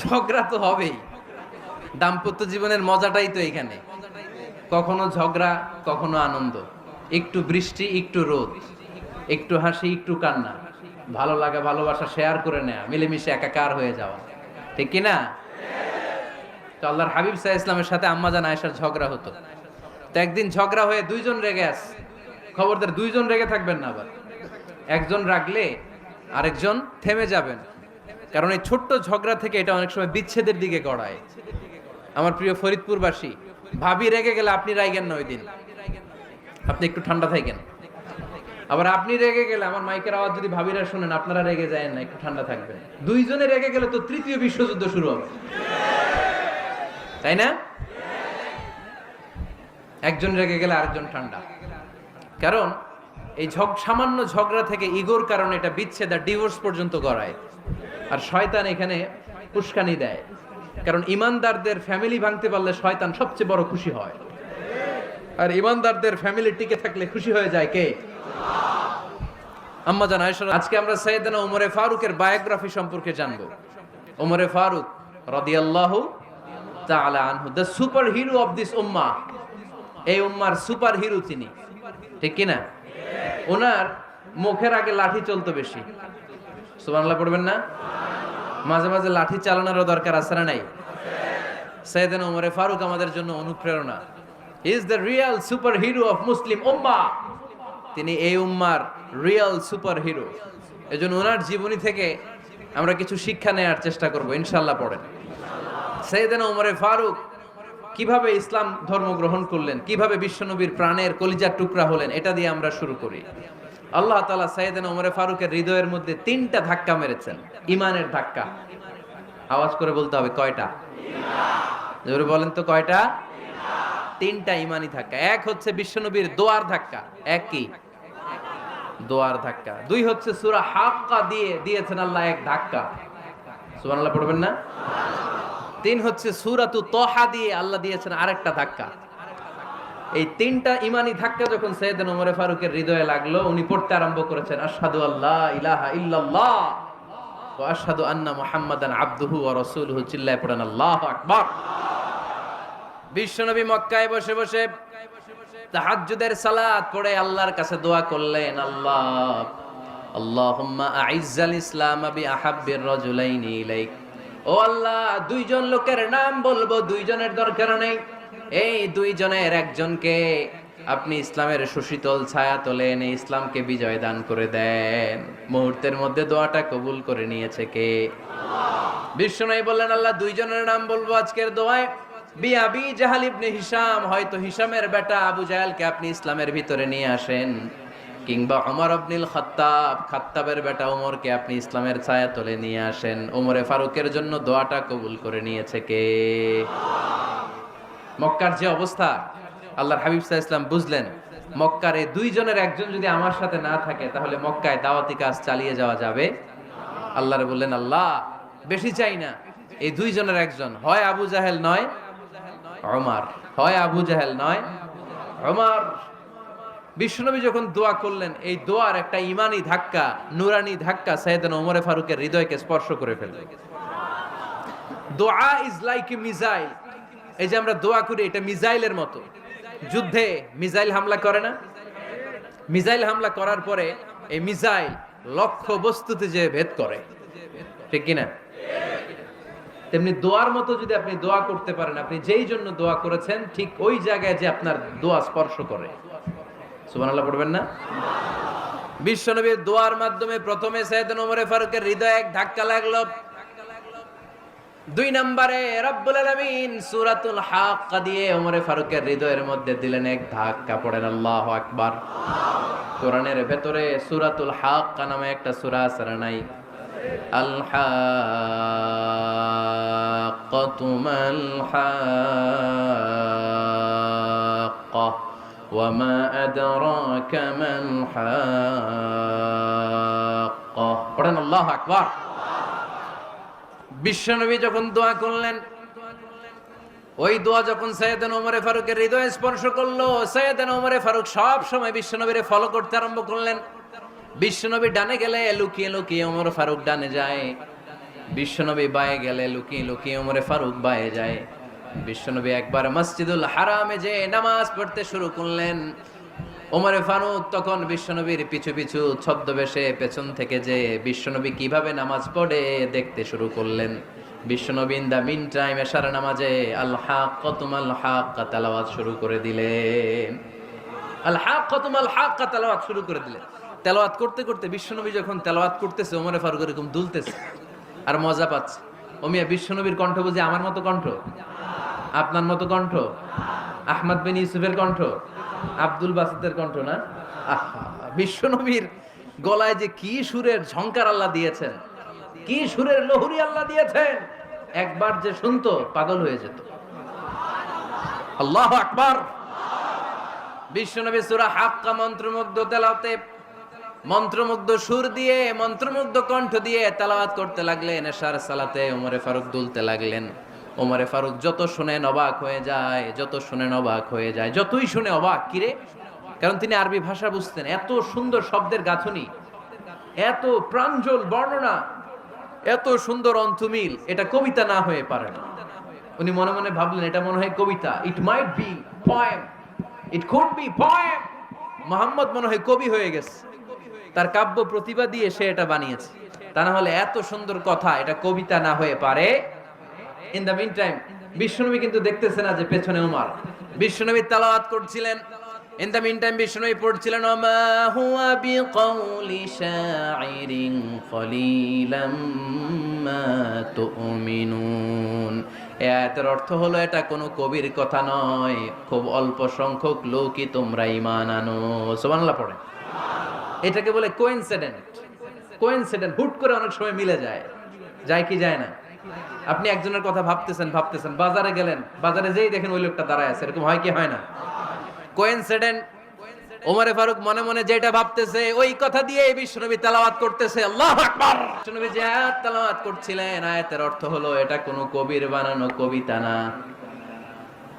ঝগড়া তো হবেই, দাম্পত্য জীবনের মজাটাই তো এখানে। কখনো ঝগড়া, কখনো আনন্দ, একটু বৃষ্টি, একটু রোদ, একটু হাসি, একটু কান্না, ভালো লাগা, ভালোবাসা শেয়ার করে নেয়া, মিলেমিশে একাকার হয়ে যাওয়া, ঠিক কিনা? তো আল্লাহর হাবিব সাল্লাল্লাহু আলাইহি ওয়াসাল্লামের সাথে আম্মাজান আয়েশার ঝগড়া হতো। তো একদিন ঝগড়া হয়ে দুইজন রেগে আছে। খবরদার, দুইজন রেগে থাকবেন না আবার। একজন রাগলে আরেকজন থেমে যাবেন, কারণ এই ছোট্ট ঝগড়া থেকে এটা অনেক সময় বিচ্ছেদের দিকে গড়ায়। আমার প্রিয় ফরিদপুরবাসী, ভাবি রেগে গেলে আপনি রাইগেন না, ওই দিন আপনি একটু ঠান্ডা থাকেন। আবার আপনি রেগে গেলে, আমার মাইকের আওয়াজ যদি ভাবিরা শুনেন, আপনারা রেগে যায় না, একটু ঠান্ডা থাকবেন। দুইজনে রেগে গেলে তো তৃতীয় বিশ্বযুদ্ধ শুরু হবে, তাই না? একজন রেগে গেলে আরেকজন ঠান্ডা, কারণ এই সামান্য ঝগড়া থেকে ইগোর কারণে এটা বিচ্ছেদ আর ডিভোর্স পর্যন্ত গড়ায়। আর শয়তান এখানে উস্কানি দেয়, কারণ ইমানদারদের ফ্যামিলি ভাঙতে পারলে শয়তান সবচেয়ে বড় খুশি হয়। আর ইমানদারদের ফ্যামিলি টিকে থাকলে খুশি হয়ে যায় কে? আম্মাজান আয়েশা। আজকে আমরা সাইয়েদনা ওমরে ফারুকের বায়োগ্রাফি সম্পর্কে জানবো। ওমরে ফারুক রাদিয়াল্লাহু তাআলা আনহু, the super hero of this উম্মাহ। এই উম্মার সুপার হিরো তিনি, ঠিক কি না? ওনার মুখের আগে লাঠি চলতো বেশি। সুবহানাল্লাহ পড়বেন না? মাঝে মাঝে লাঠি চালানোরও দরকার আছে না নাই? সাইয়েদনা ওমরে ফারুক আমাদের জন্য অনুপ্রেরণা। He is the real super hero of Muslim উম্মাহ। তিনি এই উম্মার রিয়েল সুপার হিরো। এজন্য ওনার জীবনী থেকে আমরা কিছু শিক্ষা নেওয়ার চেষ্টা করব ইনশাআল্লাহ। পড়েন সাইয়েদনা ওমরে ফারুক কিভাবে ইসলাম ধর্ম গ্রহণ করলেন, কিভাবে বিশ্বনবীর প্রাণের কলিজার টুকরা হলেন, এটা দিয়ে আমরা শুরু করি। আল্লাহ তাআলা সাইয়েদনা ওমরে ফারুকের হৃদয়ের মধ্যে 3টা ধাক্কা মেরেছেন, ঈমানের ধাক্কা। আওয়াজ করে বলতে হবে কয়টা? জোরে বলেন তো কয়টা? 3টা ঈমানি ধাক্কা। এক হচ্ছে বিশ্বনবীর দোয়ার ধাক্কা। এক কি? দোয়ার ধাক্কা। 2 হচ্ছে সূরা হাক্কা দিয়ে দিয়েছেন আল্লাহ এক ধাক্কা। সুবহানাল্লাহ পড়বেন না? 3 হচ্ছে সূরাতু তাহা দিয়ে আল্লাহ দিয়েছেন আরেকটা ধাক্কা। এই 3টা ঈমানি ধাক্কা যখন সাইয়েদনা ওমর ফারুকের হৃদয়ে লাগলো, উনি পড়তে আরম্ভ করেছেন আশহাদু আল্লা ইলাহা ইল্লাল্লাহ ওয়া আশহাদু আন্না মুহাম্মাদান আবদুহু ওয়া রাসূলুহু। চিল্লায়ে পড়েন আল্লাহু আকবার। বিশ্বনবী মক্কায় বসে বসে তাহাজ্জুদের সালাত পড়ে আল্লাহর কাছে দোয়া করলেন, আল্লাহুম্মা আইজ্জাল ইসলাম বিআহাব্বির রাজুলাইনি ইলাইক। ও আল্লাহ, 2 জন লোকের নাম বলবো, 2 জনের দরকার নেই। এই 2 জনের একজনকে আপনি ইসলামের সুশীতল ছায়া তলে এনে ইসলামকে বিজয় দান করে দেন। মুহূর্তের মধ্যে দোয়াটা কবুল করে নিয়েছে কে? বিশ্বনবী বললেন, আল্লাহ 2 জনের নাম বলবো আজকের দোয়ায়। আবি জাহাল ইবনে হিশাম, হয়তো হিশামের বেটা আবু জাহেলকে আপনি ইসলামের ভিতরে নিয়ে আসেন, কিংবা ওমর ইবনুল খাত্তাব, খাত্তাবের বেটা ওমরকে আপনি ইসলামের ছায়া তলে নিয়ে আসেন। ওমরে ফারুকের জন্য দোয়াটা কবুল করে নিয়েছে কে? মক্কার যে অবস্থা, আল্লাহর হাবিব সাল্লাল্লাহু আলাইহি ওয়াসাল্লাম বুঝলেন মক্কার এই 2 জনের একজন যদি আমার সাথে না থাকে তাহলে মক্কায় দাওয়াতি কাজ চালিয়ে যাওয়া যাবে। আল্লাহরে বললেন, আল্লাহ বেশি চাই না, এই 2 জনের একজন, হয় আবু জাহেল নয় ওমর, হয় আবু জাহেল নয় ওমর। বিশ্বনবী যখন দোয়া করলেন, এই দোয়ার একটা ঈমানি ধাক্কা, নূরানি ধাক্কা সাইয়েদনা ওমর ফারুকের হৃদয়কে স্পর্শ করে ফেলল। দোয়া ইজ লাইক এ মিসাইল। এই যে আমরা দোয়া করি, এটা মিসাইলের মতো। যুদ্ধে মিসাইল হামলা করে না? মিসাইল হামলা করার পরে এই মিসাইল লক্ষ্য বস্তুতে যে ভেদ করে, ঠিক কিনা? তেমনি দোয়ার মতো যদি আপনি দোয়া করতে পারেন, আপনি যেই জন্য দোয়া করেছেন ঠিক ওই জায়গায় যে আপনার দোয়া স্পর্শ করে। সুবহানাল্লাহ পড়বেন না? বিশ্বনবীর দোয়ার মাধ্যমে প্রথমে সাইয়েদনা ওমর ফারুকের হৃদয়ে এক ধাক্কা লাগলো। 2 নম্বরে রব্বুল আলামিন সূরাতুল হাক্কা দিয়ে ওমর ফারুকের হৃদয়ের মধ্যে দিলেন এক ধাক্কা। পড়েন আল্লাহু আকবার। কোরআনের ভেতরে সূরাতুল হাক্কা নামে একটা সূরা আছে না নাই? আল হাক্কাতু মাল হাক্কা ওয়া মা আদরাকা মাল হাক্কা। পড়েন আল্লাহু আকবার। বিশ্বনবী যখন দোয়া করলেন, ওই দোয়া যখন সাইয়েদনা ওমর ফারুকের হৃদয়ে স্পর্শ করলো, সাইয়েদনা ওমর ফারুক সব সময় বিশ্বনবীরে ফলো করতে আরম্ভ করলেন। বিশ্বনবী ডানে গেলে লুকিয়ে লুকিয়ে ওমর ফারুক ডানে যায়, বিশ্বনবী বায়ে গেলে লুকিয়ে লুকিয়ে ওমর ফারুক বায়ে যায়। বিশ্বনবী একবার মসজিদুল হারামে যে নামাজ পড়তে শুরু করলেন, ওমর ফারুক তখন বিশ্বনবীর পিছু পিছু ছদ্মবেশে পেছন থেকে যে বিশ্বনবী কিভাবে নামাজ পড়ে দেখতে শুরু করলেন। বিশ্বনবী ইন দা মিন টাইম এশার নামাজে আল হাক্কাতু মাল হাক্কা তেলাওয়াত শুরু করে দিলেন। আল হাক্কাতু মাল হাক্কা তেলাওয়াত শুরু করে দিলেন। তেলাওয়াত করতে করতে বিশ্বনবী যখন তেলাওয়াত করতেছে, ওমর ফারুক এরকম দুলতেছে আর মজা পাচ্ছে। ও মিয়া, বিশ্বনবীর কণ্ঠ বুঝি আমার মতো কণ্ঠ, আপনার মতো কণ্ঠ, আহমদ বিন ইউসুফের কণ্ঠ, আব্দুল বাসিতের কণ্ঠ না? বিশ্বনবীর গলায় যে কি সুরের ঝংকার আল্লাহ দিয়েছেন, কি সুরের লহরী আল্লাহ দিয়েছেন, একবার যে শুনতো পাগল হয়ে যেত। আল্লাহু আকবার। বিশ্বনবী সূরা হাক্কা মন্ত্রমুগ্ধ তেলাওয়াতে, মন্ত্রমুগ্ধ সুর দিয়ে, মন্ত্রমুগ্ধ কণ্ঠ দিয়ে তেলাওয়াত করতে লাগলেন। এশার সালাতে ওমর ফারুক দুলতে লাগলেন। ওমর ফারুক যত শুনেন অবাক হয়ে যায়, যত শুনেন অবাক হয়ে যায়, যতই শুনে অবাক। কিরে? কারণ তিনি আরবি ভাষা বুঝতেন। এত সুন্দর শব্দের গাঁথনি, এত প্রাঞ্জল বর্ণনা, এত সুন্দর অন্তমিল, এটা কবিতা না হয়ে পারে না। উনি মনে মনে ভাবলেন, এটা মনে হয় কবিতা। It might be poem, it could be poem. Muhammad মনে হয় কবি হয়ে গেছে, তার কাব্য প্রতিভা দিয়ে সে এটা বানিয়েছে। তা না হলে এত সুন্দর কথা, এটা কবিতা না হয়ে পারে। ইন দ্য মিন টাইম বিশ্বনবী কিন্তু দেখতেছে না যে পেছনে ওমর। বিশ্বনবী তেলাওয়াত করছিলেন, ইন দ্য মিন টাইম বিশ্বনবী পড়ছিলেন ওমা হুয়া বিকাউলি শাইরিন কলিলাম মা তুমিনুন। এই আয়াতের অর্থ হলো এটা কোনো কবির কথা নয়, খুব অল্প সংখ্যক লোকই তোমরা ঈমান আনো। সুবহানাল্লাহ পড়েন। এটাকে বলে কোইন্সিডেন্ট। কোইন্সিডেন্ট, হুট করে অনেক সময় মিলে যায়। যায় কি যায় না? আপনি একজনের কথা ভাবতেছেন বাজারে গেলেন, বাজারে যেই দেখেন ওই লোকটা দাঁড়ায় আছে, এরকম হয় কি হয় না? কোইন্সিডেন্ট। ওমরে ফারুক মনে মনে যেটা ভাবতেছে ওই কথা দিয়ে বিশ্বনবী তেলাওয়াত করতেছে, আল্লাহু আকবার। বিশ্বনবী যে আয়াত তেলাওয়াত করছিলেন, আয়াতের অর্থ হলো এটা কোনো কবির বানানো কবিতা না,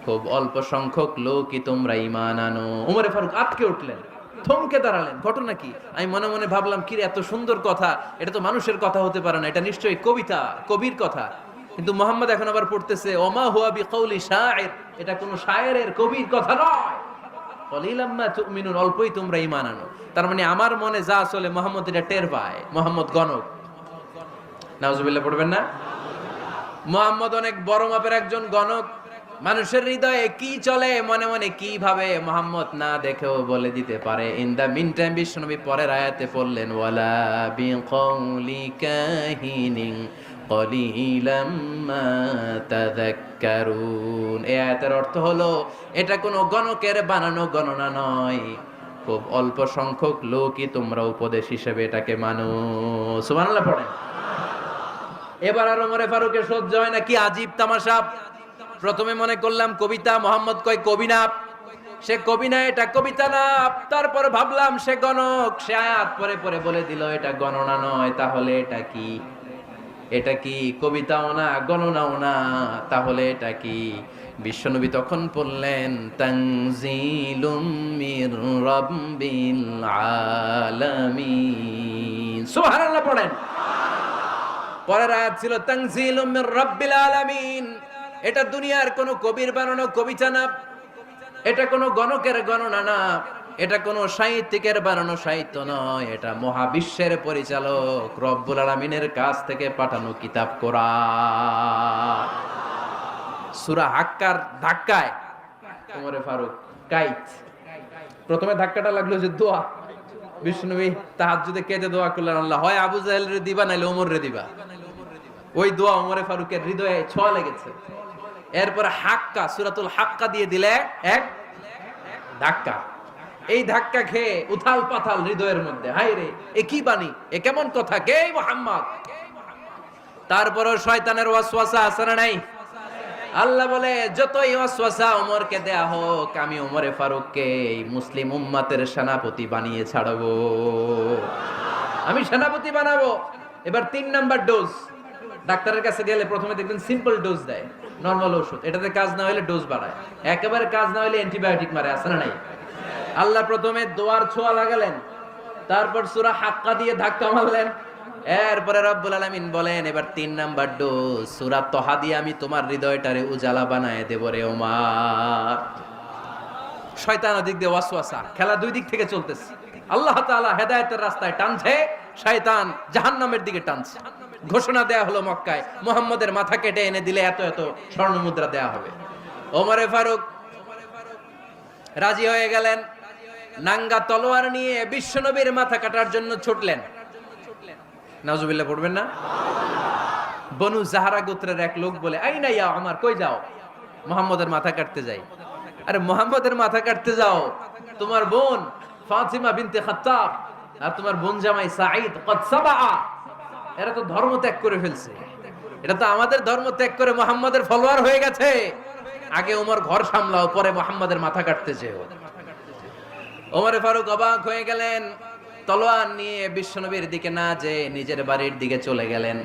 খুব অল্প সংখ্যক লোকই তোমরা ঈমান আনো। ওমরে ফারুক আটকে উঠলেন, থমকে দাঁড়ালেন। ঘটনা কি? আমি মনে মনে ভাবলাম, কি রে, এত সুন্দর কথা, এটা তো মানুষের কথা হতে পারে না, এটা নিশ্চয়ই কবিতা, কবির কথা। কিন্তু মুহাম্মদ এখন আবার পড়তেছে ওমা হুয়া বিকাউলি শাইর, এটা কোনো শায়েরের, কবির কথা নয়। কলিলাম মা তুমিনুন, অল্পই তোমরা ঈমান আনো। তার মানে আমার মনে যা চলে মুহাম্মদ এটা টের পায়। মুহাম্মদ গণক। নাউজুবিল্লাহ পড়বেন না? মুহাম্মদ অনেক বড় মাপের একজন গণক। মানুষের হৃদয়ে কি চলে, মনে মনে কি ভাবে, মুহাম্মদ না দেখেও বলে দিতে পারে। ইন দা মিন টাইম বিশ্বনবী পরের আয়াতে পড়লেন ওয়ালা বিকাউলি কাহিনিন কলিলাম মা তাযাক্কারুন। এই আয়াতের অর্থ হলো এটা কোনো গণকের বানানো গণনা নয়, খুব অল্প সংখ্যক লোকই তোমরা উপদেশ হিসেবে এটাকে মানো। সুবহানাল্লাহ পড়েন। এবার আর ওমরে ফারুকের সহ্য হয় না, কি আজীব তামাশা। প্রথমে মনে করলাম কবিতা, মোহাম্মদ কয় কবি না, সে কবি না, এটা কবিতা না। তারপর ভাবলাম সে গণক, সে আয়াত পরে পরে বলে দিল এটা গণনা নয়, তাহলে এটা কি? এটা কি কবিতাও না, গণনাও না, তাহলে এটা কি? বিশ্বনবী তখন বললেন তানজিলুম মির রাব্বিল আলামিন। সুবহানাল্লাহ পড়েন। পরের আয়াত ছিল তানজিলুম মির রাব্বিল আলামিন। এটা দুনিয়ার কোনো কবির বানানো কবিতা না, এটা কোনো গণকের গণনা না, এটা কোনো সাহিত্যিকের বানানো সাহিত্য নয়, এটা মহাবিশ্বের পরিচালক রব্বুল আলামিনের কাছ থেকে পাঠানো কিতাব কোরআন। সূরা হাক্কার ধাক্কায় ওমরে ফারুক কাইত। প্রথমে ধাক্কাটা লাগলো যে দোয়া। বিশ্বনবী তাহাজ্জুদে কেঁদে দোয়া করলেন, আল্লাহ হয় আবু জাহেল রে দিবা, নাইলে ওমর রে দিবা। ওই দোয়া ওমরে ফারুকের হৃদয়ে ছোঁয়া লেগেছে। এরপরে হাক্কা, সূরাতুল হাক্কা দিয়ে দিলে এক ধাক্কা। এই ধাক্কা খেয়ে উথাল পাথাল হৃদয়ের মধ্যে, হায় রে, এ কি বাণী, এ কেমন কথা, কে মুহাম্মদ? তারপরও শয়তানের ওয়াসওয়াসা আছে না নাই? আল্লাহ বলে যতই ওয়াসওয়াসা ওমরকে দেয়া হোক, আমি ওমরে ফারুককে এই মুসলিম উম্মতের সেনাপতি বানিয়ে ছাড়বো, আমি সেনাপতি বানাবো। এবার 3 নাম্বার ডোজ। ডাক্তারের কাছে গেলে প্রথমে দেখবেন সিম্পল ডোজ দেয়, নরমাল ওষুধ, এটাতে কাজ না হলে ডোজ বাড়ায়, একেবারে কাজ না হলে অ্যান্টিবায়োটিক মারে, আছে না নাই? আল্লাহ প্রথমে দোয়ার ছোঁয়া লাগালেন, তারপর সূরা হাক্কা দিয়ে ধাক্কা মারলেন, এরপরে রব্বুল আলামিন বলেন এবার 3 নাম্বার ডোজ সূরা তহা দিয়ে আমি তোমার হৃদয়টারে উজালা বানায় দেব রে ওমর। শয়তান ওদিক দিয়ে ওয়াসওয়াসা, খেলা দুই দিক থেকে চলতেছে। আল্লাহ তাআলা হেদায়েতের রাস্তায় টানছে, শয়তান জাহান্নামের দিকে টানছে। ঘোষণা দেয়া হলো মক্কায়, মুহাম্মদের মাথা কেটে এনে দিলে এত এত স্বর্ণ মুদ্রা দেয়া হবে। ওমরে ফারুক রাজি হয়ে গেলেন, নাঙ্গা তলোয়ার নিয়ে বিশ্বনবীর মাথা কাটার জন্য ছুটলেন। নাউজুবিল্লাহ পড়বেন না? বনু জাহরা গোত্রের এক লোক বলে, আইনা ইয়া ওমর, কই যাও? মুহাম্মদের মাথা কাটতে যাই। আরে মুহাম্মদের মাথা কাটতে যাও? তোমার বোন ফাতিমা বিনতে খাত্তাব আর তোমার বোন জামাই সাঈদ কদ সাবা, এরা তো ধর্ম ত্যাগ করে ফেলছে, এটা তো আমাদের ধর্ম ত্যাগ করে মুহাম্মদের ফলোয়ার হয়ে গেছে। আগে ওমর ঘর সামলাও, পরে মুহাম্মদের মাথা কাটতে যেও। ওমরে ফারুক অবাক হয়ে গেলেন, তলোয়ার নিয়ে বিশ্বনবীর দিকে না যে নিজের বাড়ির দিকে চলে গেলেন।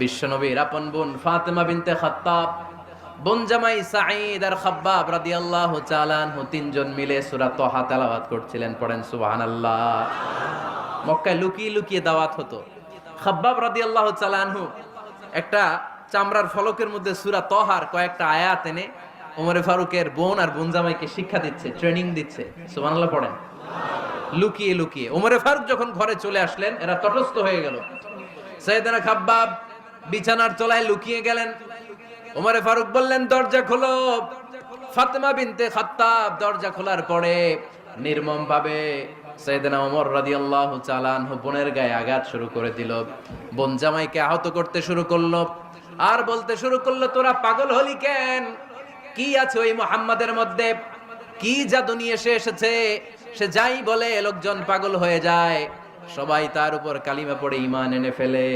বিশ্বনবীর আপন বোন ফাতিমা বিনতে খাত্তাব, বোন জামাই সাঈদ আর খাব্বাব রাদিয়াল্লাহু তাআলা আনহু, তিনজন মিলে সূরা তহা তেলাওয়াত করছিলেন। পড়েন সুবহানাল্লাহ। মক্কায় লুকিয়ে লুকিয়ে দাওয়াত হতো। খাব্বাব রাদিয়াল্লাহু তাআলা আনহু একটা চামড়ার ফলকের মধ্যে সূরা তহার কয়েকটা আয়াত এনে ওমরে ফারুকের বোন আর বোন জামাইকে শিক্ষা দিচ্ছে, ট্রেনিং দিচ্ছে। সুবহানাল্লাহ পড়েন। লুকিয়ে লুকিয়ে ওমরে ফারুক যখন ঘরে চলে আসলেন, এরা তটস্থ হয়ে গেল। সাইয়েদনা খাব্বাব বিছানার তলায় লুকিয়ে গেলেন। ওমরে ফারুক বললেন দরজা খোলো। ফাতেমা বিনতে খাত্তাব দরজা খোলার পরে নির্মম ভাবে সাইয়েদনা ওমর রাদিয়াল্লাহু তাআলা আনহু বোনের গায়ে আঘাত শুরু করে দিল। বোন জামাইকে আহত করতে শুরু করলো আর বলতে শুরু করলো, তোরা পাগল হলি কেন? কি আছে ওই মুহাম্মাদের মধ্যে? কি জাদু নিয়ে এসেছে? সে যাই বলে লোকজন পাগল হয়ে যায়, সবাই তার উপর কালিমা পড়ে ঈমান এনে ফেলে।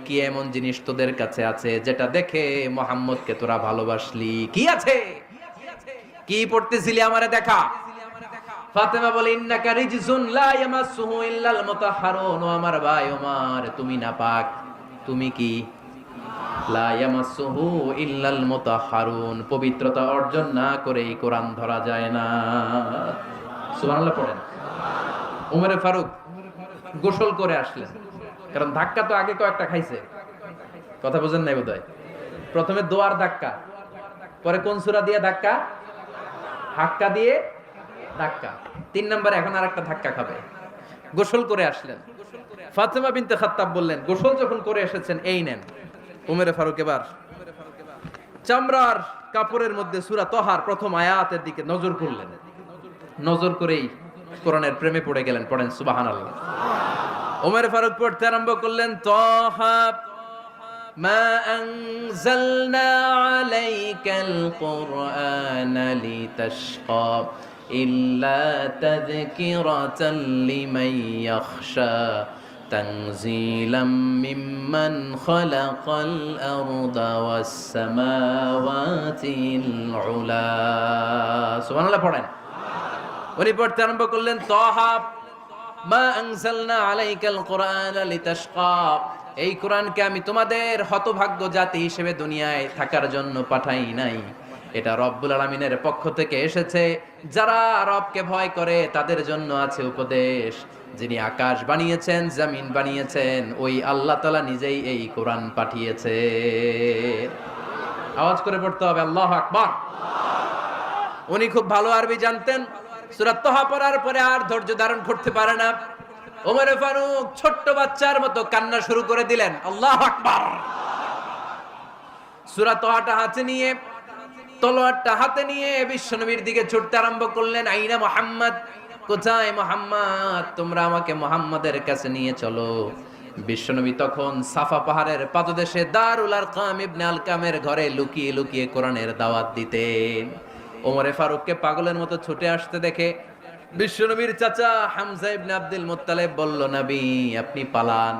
কি এমন জিনিস তোদের কাছে আছে যেটা দেখে মুহাম্মদকে তোরা ভালোবাসলি? কি আছে? কি পড়তেছিলি আমারে দেখা। ফাতেমা বলে, ইন্নাকা রিজসুন লা ইয়ামাসসুহু ইল্লাল মুতাহহারুন। ও আমার ভাই ওমর, তুমি নাপাক। তুমি কি? লা ইয়ামাসসুহু ইল্লাল মুতাহহারুন, পবিত্রতা অর্জন না করে এই কোরআন ধরা যায় না। সুবহানাল্লাহ পড়েন। ওমরে ফারুক গোসল করে আসলেন, কারণ ধাক্কা তো আগে কয়েকটা খাইছে। কথা বুঝেন নাই বোধহয়। প্রথমে দোয়ার ধাক্কা, পরে কোন সূরা দিয়ে ধাক্কা? হাক্কা দিয়ে ধাক্কা। 3 নম্বরে এখন আরেকটা ধাক্কা খাবে। গোসল করে আসলেন। ফাতেমা বিনতে খাত্তাব বললেন, গোসল যখন করে এসেছেন, এই নেন। ওমরে ফারুক এবার চামড়ার কাপড়ের মধ্যে সূরা তহার প্রথম আয়াতের দিকে নজর করলেন। নজর করেই কোরআনের প্রেমে পড়ে গেলেন। পড়েন সুবহানাল্লাহ। ওমর ফারুক পড়তে আরম্ভ করলেন, তহা মা আনজালনা আলাইকাল কুরআনা লিতাশকা ইল্লা তাযকিরাতাল লিমান ইয়াখশা তানজিলাম মিম্মান খালাকাল আরদা ওয়াস সামাওয়াতিল উলা। সুবহানাল্লাহ পড়েন। উনি পড়তে আরম্ভ করলেন, তহা মা আনজালনা আলাইকাল কুরআনা লিতাশকা, এই কোরআনকে আমি তোমাদের হতভাগ্য জাতি হিসেবে দুনিয়ায় থাকার জন্য পাঠাই নাই। এটা রব্বুল আলামিনের পক্ষ থেকে এসেছে। যারা রবকে ভয় করে তাদের জন্য আছে উপদেশ। যিনি আকাশ বানিয়েছেন, জমিন বানিয়েছেন, ওই আল্লাহ তাআলা নিজেই এই কোরআন পাঠিয়েছে। আওয়াজ করে পড়তে হবে, আল্লাহু আকবার। উনি খুব ভালো আরবি জানতেন। সূরা তহা পড়ার পরে আর ধৈর্য ধারণ করতে পারে না। ওমর ফারুক ছোট্ট বাচ্চার মতো কান্না শুরু করে দিলেন। আল্লাহু আকবার। সূরা তহাটা হাতে নিয়ে, তলোয়ারটা হাতে নিয়ে বিশ্বনবীর দিকে ছুটতে আরম্ভ করলেন। আইনা মুহাম্মদ, কোথায় মুহাম্মদ? তোমরা আমাকে মুহাম্মাদের কাছে নিয়ে চলো। বিশ্বনবী তখন সাফা পাহাড়ের পাদদেশে দারুল আরকাম ইবনে আলকামের ঘরে লুকিয়ে লুকিয়ে কোরআনের দাওয়াত দিতেন। ওমরে ফারুককে পাগলের মতো ছুটে আসতে দেখে বিশ্বনবীর চাচা হামজা ইবনে আব্দুল মুত্তালিব বলল, নবী আপনি পালান।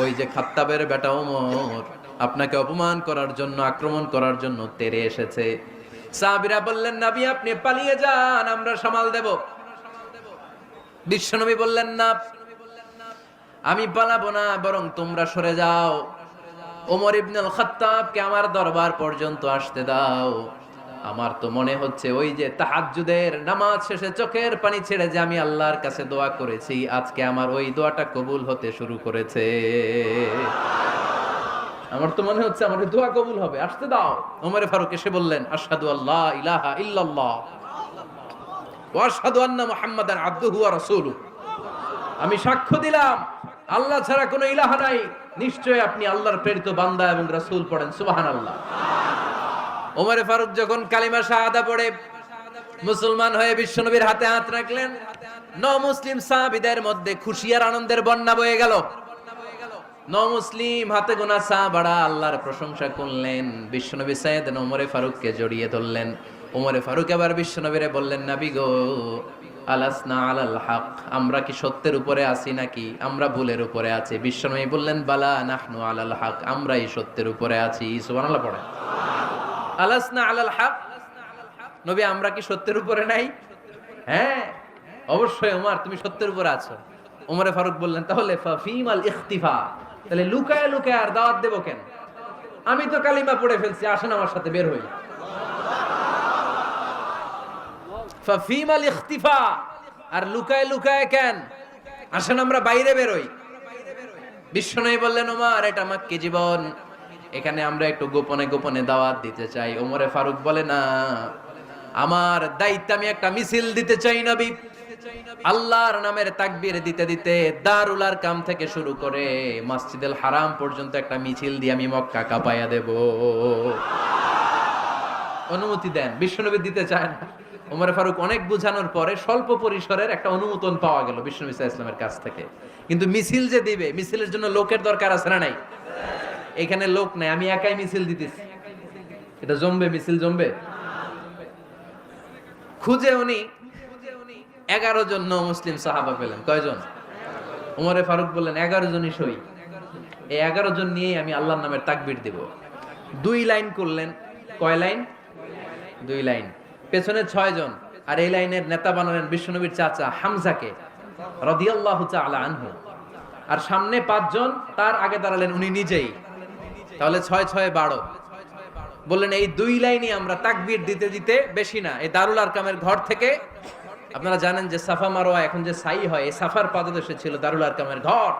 ওই যে খাত্তাবের বেটা ওমর আপনাকে অপমান করার জন্য, আক্রমণ করার জন্য তেড়ে এসেছে। সাহাবীরা বললেন, নবী আপনি পালিয়ে যান, আমরা সামাল দেব। বিশ্বনবী বললেন, না, আমি পালাবো না, বরং তোমরা সরে যাও। ওমর ইবনুল খাত্তাবকে আমার দরবার পর্যন্ত আসতে দাও। আমার তো মনে হচ্ছে ওই যে তাহাজ্জুদের নামাজ শেষে চোখের পানি ছেড়ে যে আমি আল্লাহর কাছে দোয়া করেছি, আজকে আমার ওই দোয়াটা কবুল হতে শুরু করেছে। আমার তো মনে হচ্ছে আমার দোয়া কবুল হবে, আসতে দাও। ওমর ফারুক এসে বললেন, আশহাদু আল্লা ইলাহা ইল্লাল্লাহ ওয়া আশহাদু আন্না মুহাম্মাদান আবদুহু ওয়া রাসূলুহু। আমি সাক্ষ্য দিলাম আল্লাহ ছাড়া কোনো ইলাহা নাই, নিশ্চয় আপনি আল্লাহর প্রেরিত বান্দা এবং রাসূল। পড়েন সুবহানাল্লাহ। ওমর ফারুক যখন কালিমা শাহাদা পড়ে মুসলমান হয়ে বিশ্বনবীর হাতে হাত রাখলেন, মুসলিম সাহাবীদের মধ্যে খুশি আর আনন্দের বন্যা বয়ে গেল। মুসলিম হাতে গোনা সাহাবারা আল্লাহর প্রশংসা করলেন। বিশ্বনবী সাইয়েদনা ওমর ফারুককে জড়িয়ে ধরলেন। ওমর ফারুক এবার বিশ্বনবীরে বললেন, নবী গো, আলাসনা আলাল হক, আমরা কি সত্যের উপরে আছি নাকি আমরা ভুলের উপরে আছি? বিশ্বনবী বললেন, বালা নাহনু আলাল হক, আমরাই সত্যের উপরে আছি। সুবহানাল্লাহ পড়ে। আলাসনা আলাল হক, নবী আমরা কি সত্যের উপরে নাই? হ্যাঁ অবশ্যই ওমর, তুমি সত্যের উপরে আছো। ওমরে ফারুক বললেন, তাহলে ফাফিমাল ইখতিফা, তাহলে লুকায় লুকায় আর দাওয়াত দেব কেন? আমি তো কালিমা পড়ে ফেলছি, আসেন আমার সাথে বের হই। ফাফিমাল ইখতিফা, আর লুকায় লুকায় কেন? আসেন আমরা বাইরে বের হই। বিশ্বনবী বললেন, ওমর এটা মাক্কি জীবন, এখানে আমরা একটু গোপনে গোপনে দাওয়াত দিতে চাই। ওমরে ফারুক বলে, না, আমার দায়িত্ব, আমি একটা মিছিল দিতে চাই নবী। আল্লাহর নামের তাকবীর দিতে দিতে দারুল আরকাম থেকে শুরু করে মসজিদুল হারাম পর্যন্ত একটা মিছিল দিয়ে আমি মক্কা কাঁপাইয়া দেব। অনুমতি দেন, বিশ্বনবী দিতে চায় না। ওমর ফারুক অনেক বুঝানোর পরে স্বল্প পরিসরের একটা অনুমোদন পাওয়া গেল বিশ্বনবী সাল্লাল্লাহু আলাইহি ওয়াসাল্লামের কাছ থেকে। কিন্তু মিছিল যে দিবে, মিছিলের জন্য লোকের দরকার আছে না নাই? এখানে লোক নাই, আমি একাই মিছিল দিতেছি, এটা জমবে? মিছিল জমবে? খুঁজে উনি 11 জন মুসলিম সাহাবা পেলেন। কয়জন? ওমরে ফারুক বললেন 11 জনই সই। এই 11 জন নিয়েই আমি আল্লাহর নামের তাকবীর দেব। 2 লাইন করলেন। কয় লাইন? 2 লাইন। পেছনে 6 জন, আর এই লাইনের নেতা বানালেন বিশ্বনবীর চাচা হামজাকে রাদিয়াল্লাহু তাআলা আনহু। আর সামনে 5 জন, তার আগে দাঁড়ালেন উনি নিজেই। তাহলে 6 6 12। বললেন এই 2 লাইনই আমরা তাকবীর দিতে দিতে, বেশি না, এই দারুল আরকামের ঘর থেকে, আপনারা জানেন যে সাফা মারওয়া এখন যে সাই হয়, এই সাফার পাদদেশে ছিল দারুল আরকামের ঘর।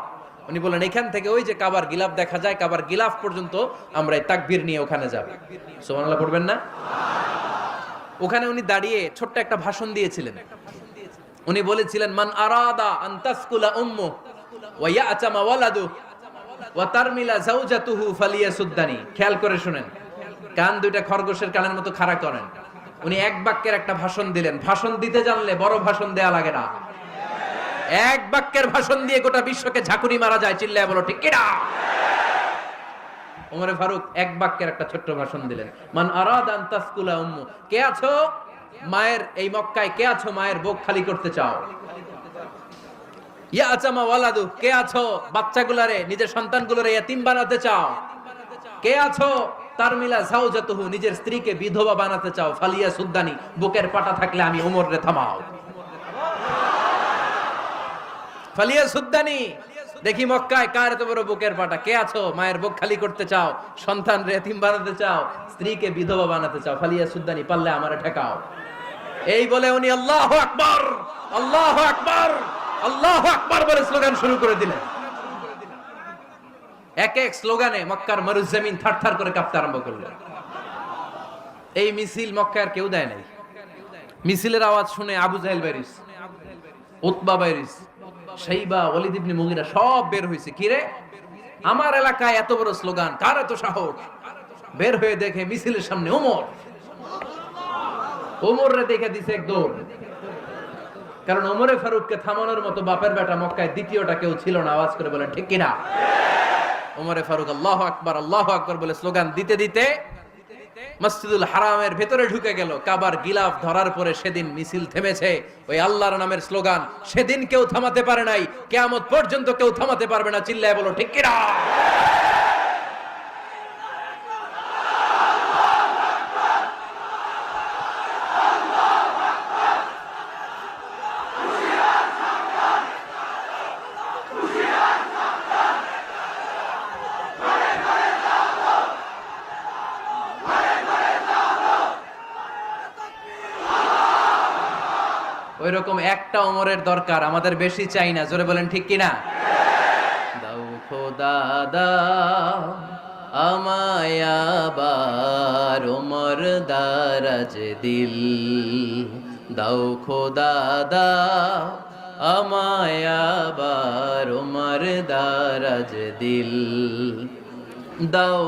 উনি বললেন এখান থেকে ওই যে কাবার গিলাফ দেখা যায়, কাবার গিলাফ পর্যন্ত আমরা এই তাকবীর নিয়ে ওখানে যাব। সুবহানাল্লাহ পড়বেন না? ওখানে উনি দাঁড়িয়ে ছোট্ট একটা ভাষণ দিয়েছিলেন। উনি বলেছিলেন মান আরাদা আন তাসকুলা উম্মু ওয়া ইয়াতামা ওয়ালাদু ওয়া তারমিলা যাওজাতুহু ফালিয়াসুদ্দানি। খেয়াল করে শুনেন, কান দুইটা খরগোশের কানের মতো খাড়া করেন। উনি এক বাক্যের একটা ভাষণ দিলেন। ভাষণ দিতে জানলে বড় ভাষণ দেয়া লাগে না। এক বাক্যের ভাষণ দিয়ে গোটা বিশ্বকে ঝাঁকুনি মারা যায়। চিল্লায় বলো ঠিক কিনা? ওমরে ফারুক এক বাক্যের একটা ছোট্ট ভাষণ দিলেন। মান আরাদা আন তাসকুলা উম্মু, কে আছো মায়ের এই মক্কায়, কে আছো মায়ের বুক খালি করতে চাও? ইয়া আচামা ওয়ালাদু, কে আছো বাচ্চাগুলারে, নিজের সন্তানগুলোরে ইয়াতিম বানাতে চাও? কে আছো তারমিলা যাওজাতুহু, নিজের স্ত্রীকে বিধবা বানাতে চাও? ফালিয়া সুদ্দানি, বুকের পাটা থাকলে আমি ওমর রে থামাও। ফালিয়া সুদ্দানি, দেখি মক্কায় কার এত বড় বুকের পাটা। কে আছো মায়ের বুক খালি করতে চাও, সন্তান রে এতিম বানাতে চাও, স্ত্রীকে বিধবা বানাতে চাও? ফালিয়া সুদ্দানি, পারলে আমারে ঠেকাও। এই বলে উনি আল্লাহু আকবার, আল্লাহু আকবার, আল্লাহু আকবার বলে স্লোগান শুরু করে দিলেন। এক এক স্লোগানে মক্কার মরুজমিন থারথার করে কাঁপতে আরম্ভ করলেন। এই মিছিল মক্কার কেউ দেয় নাই। মিছিলের আওয়াজ শুনে আবু জাহেল বাইরিস, উতবা বাইরিস, শাইবা, ওয়ালিদ ইবনে মুগিরা সব বের হয়েছে। কিরে, আমার এলাকায় এত বড় স্লোগান, কার এত সাহস? বের হয়ে দেখে মিছিলের সামনে ওমর। ওমর রে দেখে দিছে এক দৌড়। কারণ ওমরে ফারুককে থামানোর মতো বাপের বেটা মক্কায় দ্বিতীয়টা কেউ ছিল না। আওয়াজ করে বলেন ঠিক কিনা? ওমরে ফারুক আল্লাহু আকবার, আল্লাহু আকবার বলে স্লোগান দিতে দিতে মসজিদুল হারামের ভেতরে ঢুকে গেল। কাবার গিলাফ ধরার পরে সেদিন মিছিল থেমেছে। ওই আল্লাহর নামের স্লোগান সেদিন কেউ থামাতে পারে নাই, কিয়ামত পর্যন্ত কেউ থামাতে পারবে না। চিল্লায় বলো ঠিক কিনা? ওই রকম একটা ওমরের দরকার, আমাদের বেশি চাই না। জোরে বলেন ঠিক কিনা? দাও খোদা দাও আমায় আবার ওমর দারাজ দিল, দাও খোদা দাও আমায় আবার ওমর দারাজ দিল, দাও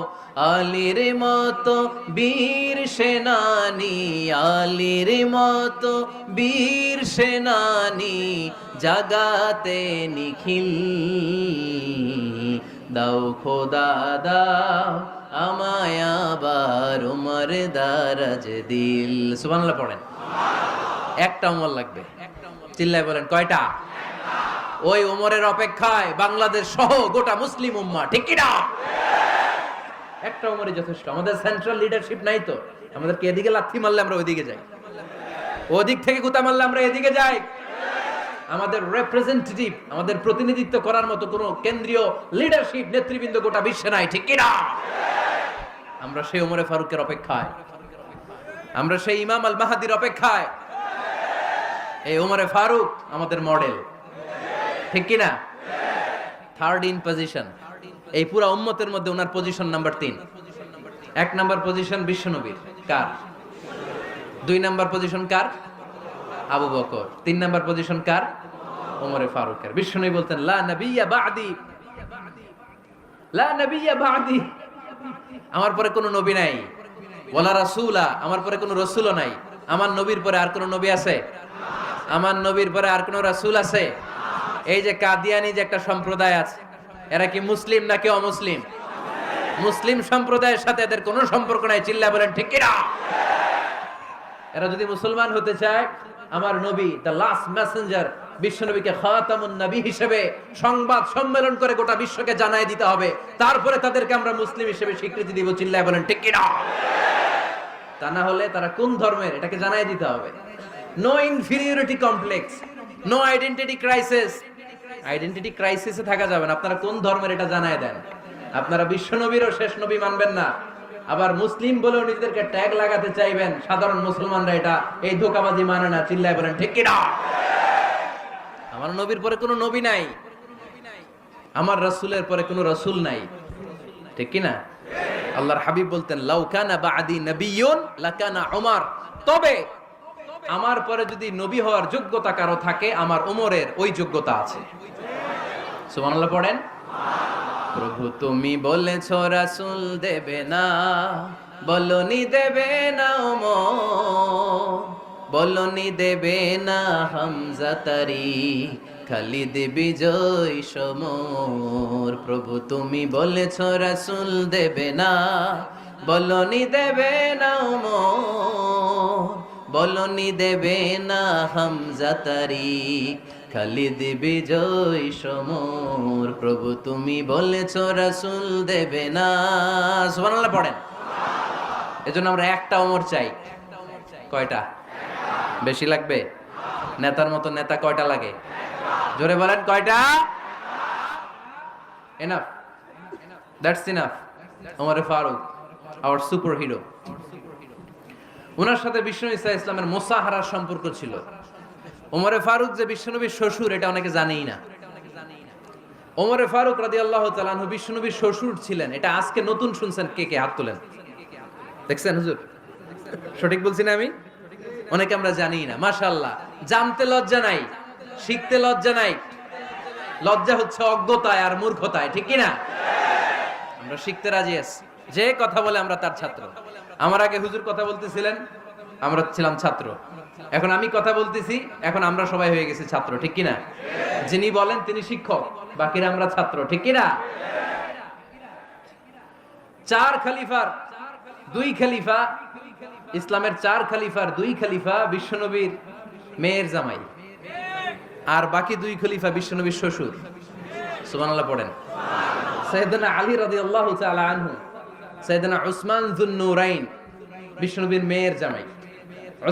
আলীর মতো বীর সেনানি, আলীর মতো বীর সেনানি জাগাতে নিখিল, দাও খোদা দাও আমায় আবার ওমর দারাজ দিল। সুবহানাল্লাহ পড়েন। একটা ওমর লাগবে। চিল্লায় বলেন কয়টা? ওই ওমরের অপেক্ষায় বাংলাদেশ সহ গোটা মুসলিম উম্মাহ, ঠিক কি না? একটা ওমরই যথেষ্ট। আমাদের সেন্ট্রাল লিডারশিপ নাই তো, আমাদেরকে এদিকে লাথি মারলে আমরা ওইদিকে যাই, ওদিক থেকে গুতা মারলে আমরা এদিকে যাই। আমাদের রিপ্রেজেন্টেটিভ, আমাদের প্রতিনিধিত্ব করার মতো কোনো কেন্দ্রীয় লিডারশিপ নেতৃবৃন্দ গোটা বিশ্বে নাই, ঠিক কি না? আমরা সেই ওমরে ফারুকের অপেক্ষায়, আমরা সেই ইমাম আল মাহাদির অপেক্ষায়। এই ওমরে ফারুক আমাদের মডেল, ঠিক কি না? থার্ড ইন পজিশন এই পুরা উম্মতের মধ্যে ওনার পজিশন নাম্বার 3। 1 নাম্বার পজিশন বিশ্বনবীর, কার? 2 নাম্বার পজিশন কার? আবু বকর। 3 নাম্বার পজিশন কার? ওমরে ফারুকের। বিশ্বনবী বলতেন লা নবিয়্যা বা'দি, লা নবিয়্যা বা'দি, আমার পরে কোনো নবী নাই। ওয়ালা রাসূলা, আমার পরে কোনো রাসূলও নাই। আমার নবীর পরে আর কোনো নবী আছে? আমার নবীর পরে আর কোনো রাসূল আছে? এই যে কাদিয়ানি যে একটা সম্প্রদায় আছে, এরা কি মুসলিম নাকি অমুসলিম? মুসলিম সম্প্রদায়ের সাথে এদের কোনো সম্পর্ক নাই। চিল্লায় বলেন ঠিক কিনা? এরা যদি মুসলমান হতে চায়, আমার নবী দ্য লাস্ট মেসেঞ্জার বিশ্ব নবীকে খাতামুন নবী হিসেবে সংবাদ সম্মেলন করে গোটা বিশ্বকে জানাই দিতে হবে, তারপরে তাদেরকে আমরা মুসলিম হিসেবে স্বীকৃতি দিব। চিল্লায় বলেন ঠিক কিনা? তা না হলে তারা কোন ধর্মের এটাকে জানাই দিতে হবে। No inferiority complex, no identity crisis. Identity ক্রাইসিসে থাকা যাবে না। আপনারা কোন ধর্মের এটা জানাই দেন। আপনারা বিশ্ব নবীরও শেষ নবী মানবেন না, আবার মুসলিম বলেও নিজেদেরকে ট্যাগ লাগাতে চাইবেন। সাধারণ মুসলমানরা এটা এই ধোঁকাবাজি মানে না। চিল্লায় বলেন ঠিক কিনা? আমার নবীর পরে কোনো নবী নাই, আমার রাসূলের পরে কোনো রাসূল নাই, ঠিক কিনা? আল্লাহর হাবিব বলতেন, লাউ কানা বা'দি নাবিয়্যুন লাকানা উমর, তবে আমার পরে যদি নবী হওয়ার যোগ্যতা কারো থাকে, আমার ওমরের ওই যোগ্যতা আছে। সুবহানাল্লাহ পড়েন। প্রভু তুমি বলেছো রাসূল দেবে না, বলনি দেবে না ওমর, বলনি দেবে না হামজা তারি, খালিদ বিজয় সমর। প্রভু তুমি বলেছো রাসূল দেবে না, বলনি দেবে না ওমর, বলনি দেবে না হামজা তারি, খালিদ বিজয় সমর। প্রভু তুমি বলেছো রাসূল দেবে না। সুবহানাল্লাহ পড়েন। এজন্য আমরা একটা ওমর চাই। কয়টা? বেশি লাগবে? নেতার মতো নেতা কয়টা লাগে? জোরে বলেন কয়টা? Enough, that's enough. ওমরে ফারুক, আওয়ার সুপার হিরো। ওনার সাথে বিশ্বনবী সাল্লাল্লাহু আলাইহি ওয়াসাল্লামের মুসাহারার সম্পর্ক ছিল। ওমরে ফারুক যে বিশ্বনবীর শ্বশুর, এটা অনেকে জানেই না। ওমরে ফারুক রাদিয়াল্লাহু তাআলা আনহু বিশ্বনবীর শ্বশুর ছিলেন। এটা আজকে নতুন শুনছেন। কে কে হাত তোলেন? দেখছেন হুজুর? সঠিক বলছি না আমি? অনেকে আমরা জানি না। মাশাআল্লাহ, জানতে লজ্জা নাই, শিখতে লজ্জা নাই। লজ্জা হচ্ছে অজ্ঞতায় আর মূর্খতায়, ঠিক কি না? আমরা শিখতে রাজি আছি। যে কথা বলে আমরা তার ছাত্র। আমার আগে হুজুর কথা বলতেছিলেন, আমরা ছিলাম ছাত্র। এখন আমি কথা বলতেছি, এখন আমরা সবাই হয়ে গেছি ছাত্র, ঠিক কি না? যিনি বলেন তিনি শিক্ষক, বাকিরা আমরা ছাত্র, ঠিক কি না? চার খলিফার দুই খলিফা, ইসলামের চার খলিফার দুই খলিফা বিশ্বনবীর মেয়ের জামাই, আর বাকি দুই খলিফা বিশ্বনবীর শ্বশুর। সুবহানাল্লাহ পড়েন। সাইয়েদনা আলী রাদিয়াল্লাহু তাআলা আনহু, সাইয়েদনা উসমান যুন নূরাইন বিশ্বনবীর মেয়ের জামাই।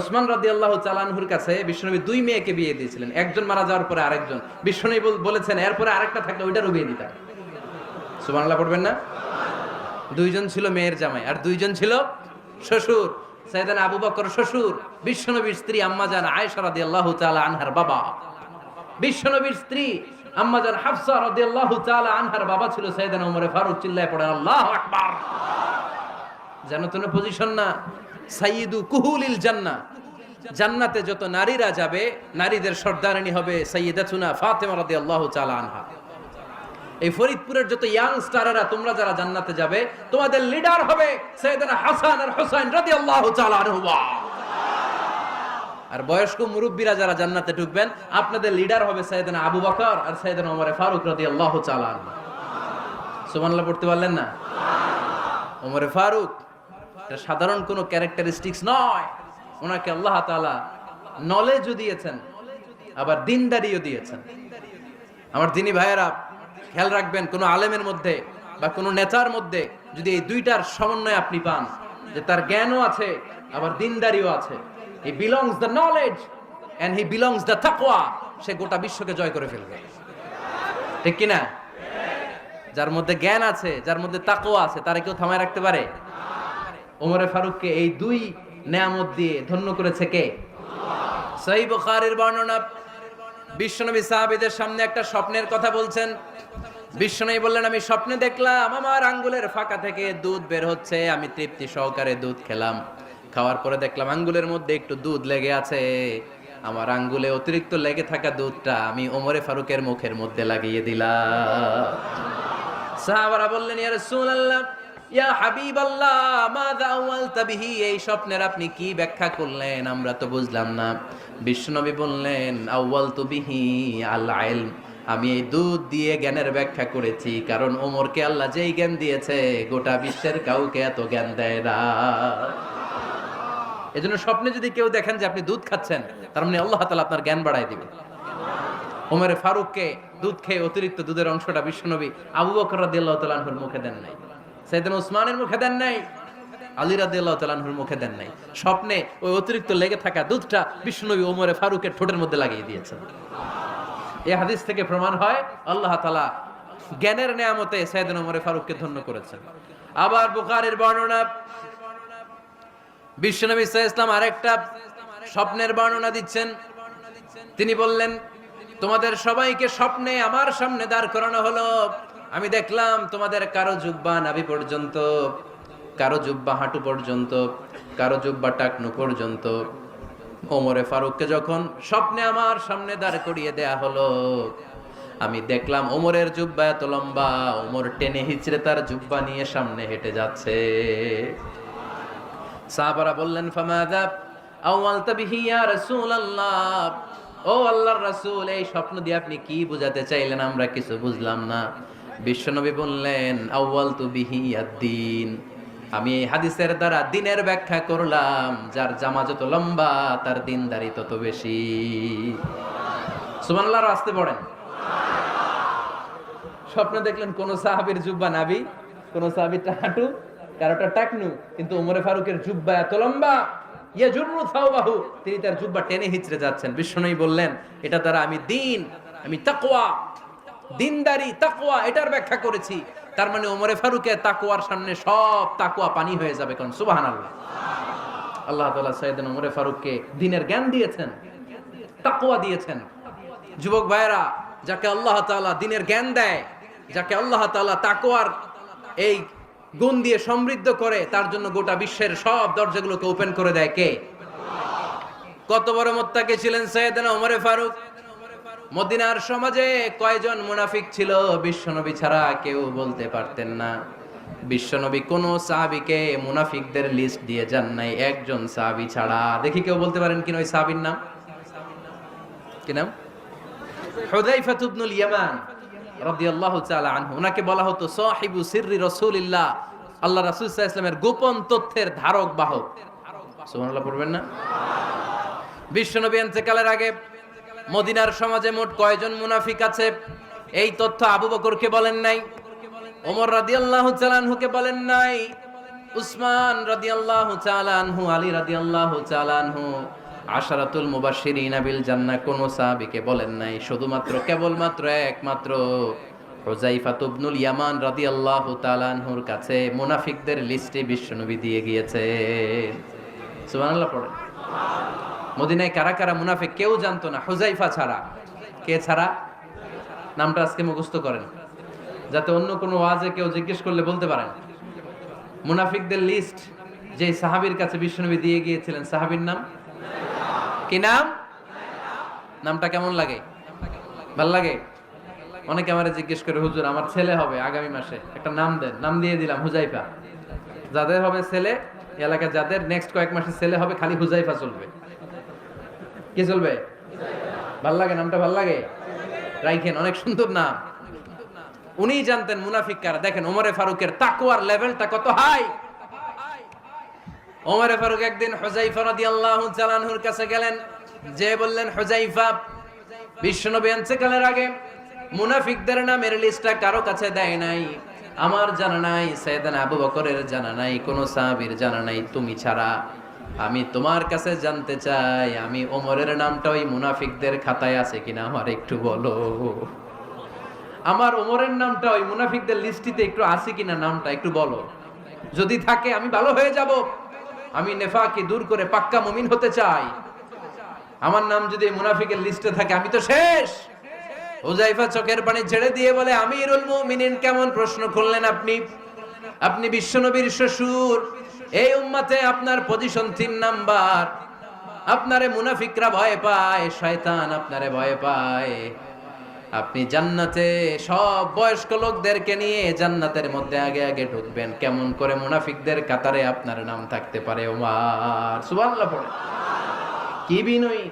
উসমান রাদিয়াল্লাহু তাআলা আনহুর কাছে বিশ্বনবী দুই মেয়েকে বিয়ে দিয়েছিলেন। একজন মারা যাওয়ার পরে আরেকজন। বিশ্বনবী বলেছেন এরপরে আরেকটা থাকলে ওইটারও বিয়ে দিতাম। সুবহানাল্লাহ পড়বেন না? দুইজন ছিল মেয়ের জামাই আর দুইজন ছিল শ্বশুর। সাইয়েদনা আবু বকর শ্বশুর, বিশ্বনবীর স্ত্রী আম্মাজান আয়েশা রাদিয়াল্লাহু তাআলা আনহার বাবা। বিশ্বনবীর স্ত্রী আম্মাজান হাফসা রাদিয়াল্লাহু তাআলা আনহার বাবা ছিল সাইয়েদনা ওমরে ফারুক। চিল্লায় পড়েন আল্লাহু আকবার। জানো তো না পজিশন না? সাইয়্যিদু কুহুলিল জান্নাহ, জান্নাতে যত নারীরা যাবে, নারীদের সর্দারিনী হবে সাইয়্যিদাতুনা ফাতেমা রাদিয়াল্লাহু তাআলা আনহা। এই ফরিদপুরের যত ইয়াং স্টারেরা, তোমরা যারা জান্নাতে যাবে, তোমাদের লিডার হবে সাইয়েদনা হাসান আর হুসাইন রাদিয়াল্লাহু তাআলা আনহুমা। আর বয়স্ক মুরব্বীরা যারা জান্নাতে ঢুকবেন, আপনাদের লিডার হবে সাইয়েদনা আবু বকর আর সাইয়েদনা ওমর ফারুক রাদিয়াল্লাহু তাআলা আনহু। সুবহানাল্লাহ পড়তে পারলেন না? ওমর ফারুক এটা সাধারণ কোনো ক্যারেক্টারিস্টিক্স নয়। ওনাকে আল্লাহ তাআলা নলেজও দিয়েছেন, আবার দিনদারিও দিয়েছেন। আমার দিনী ভাইয়েরা খেয়াল রাখবেন, কোন আলেমের মধ্যে বা কোন নেতার মধ্যে যদি এই দুইটার সমন্বয় আপনি পান, যে তার জ্ঞানও আছে আবার দিনদারিও আছে, he belongs the knowledge and he belongs the তাকওয়া, সে গোটা বিশ্বকে জয় করে ফেলবে, ঠিক কি না? যার মধ্যে জ্ঞান আছে, যার মধ্যে তাকওয়া আছে, তারে কেউ থামায় রাখতে পারে? ওমরে ফারুককে এই দুই নেয়ামত দিয়ে ধন্য করেছে কে? সহিহ বুখারীর বর্ণনা। বিশ্বনবী সাহাবীদের সামনে একটা স্বপ্নের কথা বলছেন। বিশ্বনবী বললেন, আমি স্বপ্নে দেখলাম আমার আঙ্গুলের ফাঁকা থেকে দুধ বের হচ্ছে, আমি তৃপ্তি সহকারে দুধ খেলাম। খাওয়ার পরে দেখলাম আঙ্গুলের মধ্যে একটু দুধ লেগে আছে। আমার আঙ্গুলে অতিরিক্ত লেগে থাকা দুধটা আমি ওমরে ফারুকের মুখের মধ্যে লাগিয়ে দিলাম। সাহাবারা বললেন, ইয়া রাসূলুল্লাহ, ইয়া হাবিবাল্লাহ মাযা আওয়ালতা বিহি, এই স্বপ্নের আপনি কি ব্যাখ্যা করলেন, আমরা তো বুঝলাম না। বিশ্বনবী বললেন আওয়ালতু বিহি আল ইলম, আমি এই দুধ দিয়ে জ্ঞানের ব্যাখ্যা করেছি, কারণ ওমরকে আল্লাহ যেই জ্ঞান দিয়েছে গোটা বিশ্বের কাউকে এত জ্ঞান দেয় না। এজন্য স্বপ্নে যদি কেউ দেখেন যে আপনি দুধ খাচ্ছেন, তার মানে আল্লাহ তাআলা আপনার জ্ঞান বাড়ায় দিবে। ওমরে ফারুককে দুধ খেয়ে অতিরিক্ত দুধের অংশটা বিশ্বনবী আবু বকর রাদিয়াল্লাহু তাআলা আনহুর মুখে দেন নাই, সাইয়েদনা উসমানের মুখে দেন নাই, আলী রাদিয়াল্লাহু তাআলা আনহুর মুখে দেন নাই। স্বপ্নে ওই অতিরিক্ত লেগে থাকা দুধটা বিশ্বনবী ওমরে ফারুকের ঠোঁটের মধ্যে লাগিয়ে দিয়েছেন। এই হাদিস থেকে প্রমাণ হয় আল্লাহ তাআলা জ্ঞানের নেয়ামতে সাইয়েদনা ওমরে ফারুককে ধন্য করেছেন। আবার বুখারীর বর্ণনা, বিশ্বনবী সাল্লাল্লাহু আলাইহি ওয়াসাল্লাম আরেকটা স্বপ্নের বর্ণনা দিচ্ছেন। তিনি বললেন, তোমাদের সবাইকে স্বপ্নে আমার সামনে দাঁড় করানো হলো, আমি দেখলাম তোমাদের কারো জুব্বা নাভি পর্যন্ত, কারো জুব্বা হাঁটু পর্যন্ত, কারো জুব্বা টাকনু পর্যন্ত। ওমরে ফারুককে যখন স্বপ্নে আমার সামনে দাঁড় করিয়ে দেয়া হলো, আমি দেখলাম ওমরের জুব্বা এত লম্বা, ওমর টেনে হিচড়ে তার জুব্বা নিয়ে সামনে হেঁটে যাচ্ছে। সাহাবারা বললেন, ফামাযা আওয়ালতা বিহি ইয়া রাসূলুল্লাহ, ও আল্লাহর রাসূল, এই স্বপ্ন দিয়ে আপনি কি বোঝাতে চাইলেন, আমরা কিছু বুঝলাম না। বিশ্বনবী বললেন, আউয়ালতু বিহি আদ-দীন, আমি এই হাদিসের দ্বারা দ্বীনের ব্যাখ্যা করলাম, যার জামা যত লম্বা তার দ্বীনদারি তত বেশি। সুবহানাল্লাহ, আসতে পড়েন। স্বপ্নে দেখলেন কোন সাহাবীর জুব্বা নাভি, কোন সাহাবীর হাঁটু, কারোটা টাকনু, কিন্তু ওমরে ফারুকের জুব্বা এত লম্বা, ইয়াজুরু সাওবাহু, তিনি তার জুব্বা টেনে হিচড়ে যাচ্ছেন। বিশ্বনবী বললেন, এটা দ্বারা আমি দ্বীন, আমি তাকওয়া, দ্বীনদারি, তাকওয়া, এটার ব্যাখ্যা করেছি। তার মানে ওমরে ফারুকের তাকওয়ার সামনে সব তাকওয়া পানি হয়ে যাবে। কোন সুবহানাল্লাহ। আল্লাহ তাআলা সাইয়েদনা ওমরে ফারুককে দ্বীনের জ্ঞান দিয়েছেন, তাকওয়া দিয়েছেন। যুবক ভাইরা, যাকে আল্লাহ তাআলা দ্বীনের জ্ঞান দেয়, যাকে আল্লাহ তাআলা তাকওয়ার এই গুণ দিয়ে সমৃদ্ধ করে, তার জন্য গোটা বিশ্বের সব দরজাগুলোকে ওপেন করে দেয় কে? কত বড় মুত্তাকি ছিলেন সাইয়েদনা ওমরে ফারুক। মদিনার সমাজে কয়জন মুনাফিক ছিল বিশ্বনবী ছাড়া কেউ বলতে পারতেন না। বিশ্বনবী কোন সাহাবীকে মুনাফিকদের লিস্ট দিয়ে যান নাই, একজন সাহাবী ছাড়া। দেখি কেউ বলতে পারেন কিনা ওই সাহাবীর নাম? কি নাম? হুযায়ফা ইবনুল ইয়ামান রাদিয়াল্লাহু তাআলা আনহু। ওনাকে বলা হতো সাহিবু সিররি রাসূলিল্লাহ, আল্লাহ রাসূল সাল্লাল্লাহু আলাইহি ওয়াসাল্লামের গোপন তথ্যের ধারক বাহক। সুবহানাল্লাহ পড়বেন না? বিশ্বনবী ইন্তেকালের আগে মদিনার সমাজে মোট কয়জন মুনাফিক আছে, এই তথ্য আবু বকরকে বলেন নাই, ওমর রাদিয়াল্লাহু তাআলা আনহুকে বলেন নাই, উসমান রাদিয়াল্লাহু তাআলা আনহু, আলী রাদিয়াল্লাহু তাআলা আনহু, আশারাতুল মুবাশশিরিন বিল জান্নাহ কোন সাহাবীকে বলেন নাই। শুধুমাত্র কেবলমাত্র একমাত্র হুযায়ফা ইবনুল ইয়ামান রাদিয়াল্লাহু তাআলা আনহুর কাছে মুনাফিকদের লিস্টে বিশ্বনবী দিয়ে গিয়েছেন। সুবহানাল্লাহ পড়েন। মদিনায় কারা কারা মুনাফিক কেউ জানতো না হুযায়ফা ছাড়া। কে ছাড়া? নামটা আজকে মুখস্থ করেন, যাতে অন্য কোনো ওয়াজে কেউ জিজ্ঞেস করলে বলতে পারেন। মুনাফিকদের লিস্ট যে সাহাবীর কাছে বিশ্বনবী দিয়ে গিয়েছিলেন, সাহাবীর নাম কি? নাম? নামটা কেমন লাগে? ভাল লাগে? অনেকে আমারে জিজ্ঞেস করে, হুজুর আমার ছেলে হবে আগামী মাসে, একটা নাম দেন। নাম দিয়ে দিলাম হুযায়ফা। যাদের হবে ছেলে, এলাকায় যাদের নেক্সট কয়েক মাসে ছেলে হবে, খালি হুযায়ফা চলবে। কি চলবে? ভাল লাগে? নামটা ভাল লাগে? রাইখেন, অনেক সুন্দর নাম। উনি জানতেন মুনাফিক কারা। দেখেন ওমরে ফারুকের তাকওয়ার লেভেলটা কত হাই। ওমরে ফারুক একদিন হুযায়ফা রাদিয়াল্লাহু তাআলা আনহুর কাছে গেলেন, যে বললেন, হুযায়ফা, বিশ্বনবী ইন্তেকালের আগে মুনাফিকদের নামের লিস্টটা কারো কাছে দেয় নাই, আমার জানা নাই, সাইয়েদনা আবু বকরের জানা নাই, কোন সাহাবীর জানা নাই, তুমি ছাড়া। আমি তোমার কাছে জানতে চাই, আমি ওমরের নামটা ওই মুনাফিকদের খাতায় আছে কিনা আমার একটু বলো। আমার ওমরের নামটা ওই মুনাফিকদের লিস্টিতে একটু আছে কিনা, নামটা একটু বলো। যদি থাকে আমি ভালো হয়ে যাব। আমি নেফাকি দূর করে পাক্কা মুমিন হতে চাই। আমার নাম যদি মুনাফিকের লিস্টে থাকে আমি তো শেষ। হুযায়ফা চোখের পানি ছেড়ে দিয়ে বলে, আমিরুল মুমিনিন, কেমন প্রশ্ন করলেন আপনি? আপনি বিশ্বনবীর শ্বশুর, এই উম্মতে আপনার পজিশন 3 নাম্বার। আপনারে মুনাফিকরা ভয় পায়, শয়তান আপনারে ভয় পায়। আপনি জান্নাতে সব বয়স্ক লোকদেরকে নিয়ে জান্নাতের মধ্যে আগে আগে ঢুকবেন, কেমন করে মুনাফিকদের কাতারে আপনার নাম থাকতে পারে ওমর। সুবহানাল্লাহ পড়ে। কি বিনয়ী,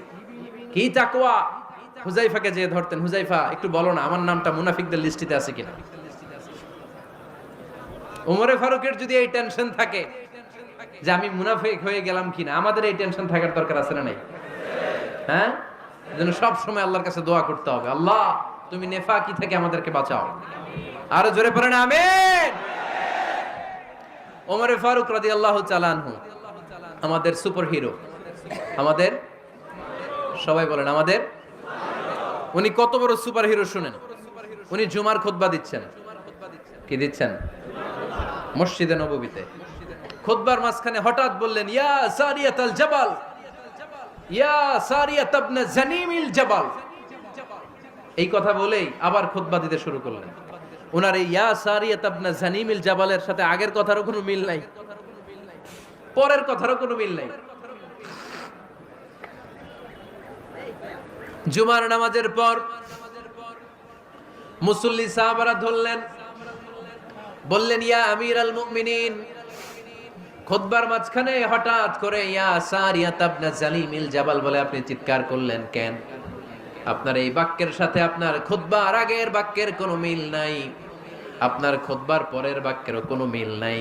কি তাকওয়া। হুযায়ফাকে যে ধরতেন, হুযায়ফা একটু বলো না আমার নামটা মুনাফিকদের লিস্টিতে আছে কিনা। ওমরে ফারুকের যদি এই টেনশন থাকে যে আমি মুনাফিক হয়ে গেলাম কিনা, আমাদের এই টেনশন থাকার দরকার আছে না নাই? হ্যাঁ, যেন সব সময় আল্লাহর কাছে দোয়া করতে হবে, আল্লাহ তুমি নেফাকি থেকে আমাদেরকে বাঁচাও। আরো জোরে পড়েন আমিন। ওমরে ফারুক রাদিয়াল্লাহু তাআলা আনহু আমাদের সুপার হিরো, আমাদের সবাই বলেন আমাদের। উনি কত বড় সুপার হিরো শুনেন। উনি জুমার খুতবা দিচ্ছেন। কি দিচ্ছেন? মসজিদে নববীতে খুতবার মাঝখানে হঠাৎ বললেন, ইয়া সারিয়াতাল জাবাল, ইয়া সারিয়াত ইবনে জানিমিল জাবাল। এই কথা বলেই আবার খুতবা দিতে শুরু করলেন। ওনার এই ইয়া সারিয়াত ইবনে জানিমিল জাবালের সাথে আগের কথারও কোনো মিল নাই, পরের কথারও কোনো মিল নাই। জুমার নামাজের পর মুসল্লি সাহাবারা ধরলেন, বললেন, ইয়া আমিরাল মুমিনিন। খুতবার মাঝখানে হঠাৎ করে ইয়া সারিয়াত ইবনে জানিমিল জাবাল বলে আপনি চিৎকার করলেন কেন? আপনার এই বাক্যের সাথে আপনার খুতবার আগের বাক্যের কোনো মিল নাই, আপনার খুতবার পরের বাক্যেরও কোনো মিল নাই।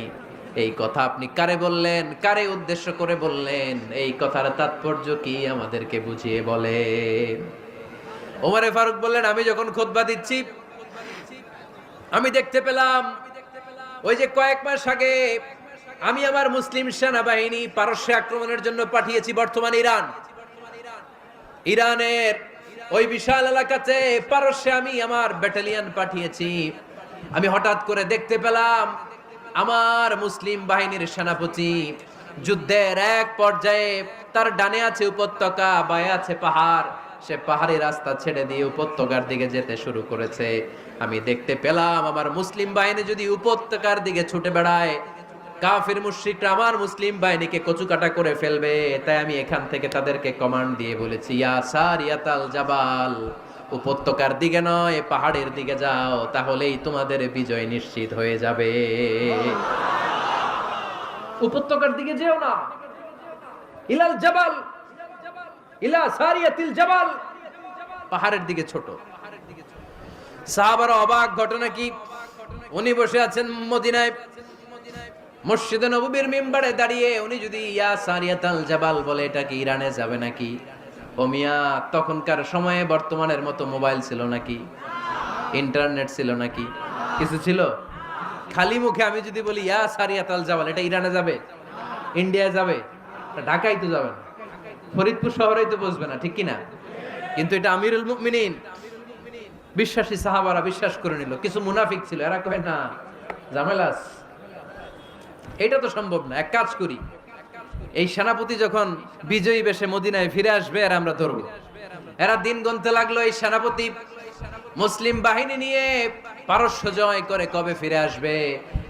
এই কথা আপনি কারে বললেন, কারে উদ্দেশ্য করে বললেন? এই কথার তাৎপর্য কি আমাদেরকে বুঝিয়ে বলেন। ওমরে ফারুক বললেন, আমি যখন খুতবা দিচ্ছি আমি দেখতে পেলাম ওই যে কয়েক মাস আগে আমি আমার মুসলিম সেনাবাহিনী পারস্যে আক্রমণের জন্য পাঠিয়েছি, বর্তমান ইরানের ওই বিশাল এলাকাতে পারস্যে আমি আমার ব্যাটালিয়ন পাঠিয়েছি। আমি হঠাৎ করে দেখতে পেলাম আমার মুসলিম বাহিনীর সেনাপতি যুদ্ধের এক পর্যায়ে তার ডানে আছে উপত্যকা, বায়ে আছে পাহাড়, সে পাহাড়ি রাস্তা ছেড়ে দিয়ে উপত্যকার দিকে যেতে শুরু করেছে। আমি দেখতে পেলাম আমার মুসলিম বাহিনী যদি উপত্যকার দিকে ছুটে বেড়ায়, কাফির মুশরিকরা আমার মুসলিম বাহিনীকে কচুকাটা করে ফেলবে। তাই আমি এখান থেকে তাদেরকে কমান্ড দিয়ে বলেছি, ইয়া সারিয়াতাল জাবাল, উপত্যকার দিকে নয় পাহাড়ের দিকে যাও, তাহলেই তোমাদের বিজয় নিশ্চিত হয়ে যাবে। উপত্যকার দিকে যেও না, ইলাল জাবাল, ইলা সারিয়াতিল জাবাল, পাহাড়ের দিকে ছোট। সাহাবারা অবাক, ঘটনা কি? উনি বসে আছেন মদিনায় মসজিদে নববীর মিম্বারে দাঁড়িয়ে, উনি যদি ইয়া সারিয়াতাল জাবাল বলে, এটা কি ইরানে যাবে নাকি? ও মিয়া, তখনকার সময়ে বর্তমানের মতো মোবাইল ছিল নাকি, ইন্টারনেট ছিল নাকি, কিছু ছিল? খালি মুখে আমি যদি বলি ইয়া সারিয়াতাল জাবাল, এটা ইরানে যাবে, ইন্ডিয়া যাবে, ঢাকায় তো যাবে না, ফরিদপুর শহরেই তো বসবে না, ঠিক কিনা? কিন্তু এটা আমিরুল মুমিনিন, বিশ্বাসী সাহাবারা বিশ্বাস করে নিল। কিছু মুনাফিক ছিল, এরা কয় না ঝামেলাস, এটা তো সম্ভব না। এক কাজ করি, এই সেনাপতি যখন বিজয়ী বেশে মদিনায় ফিরে আসবে আর আমরা ধরবো। এরা দিন গুনতে লাগলো, এই সেনাপতি মুসলিম বাহিনী নিয়ে পারস্য জয় করে কবে ফিরে আসবে।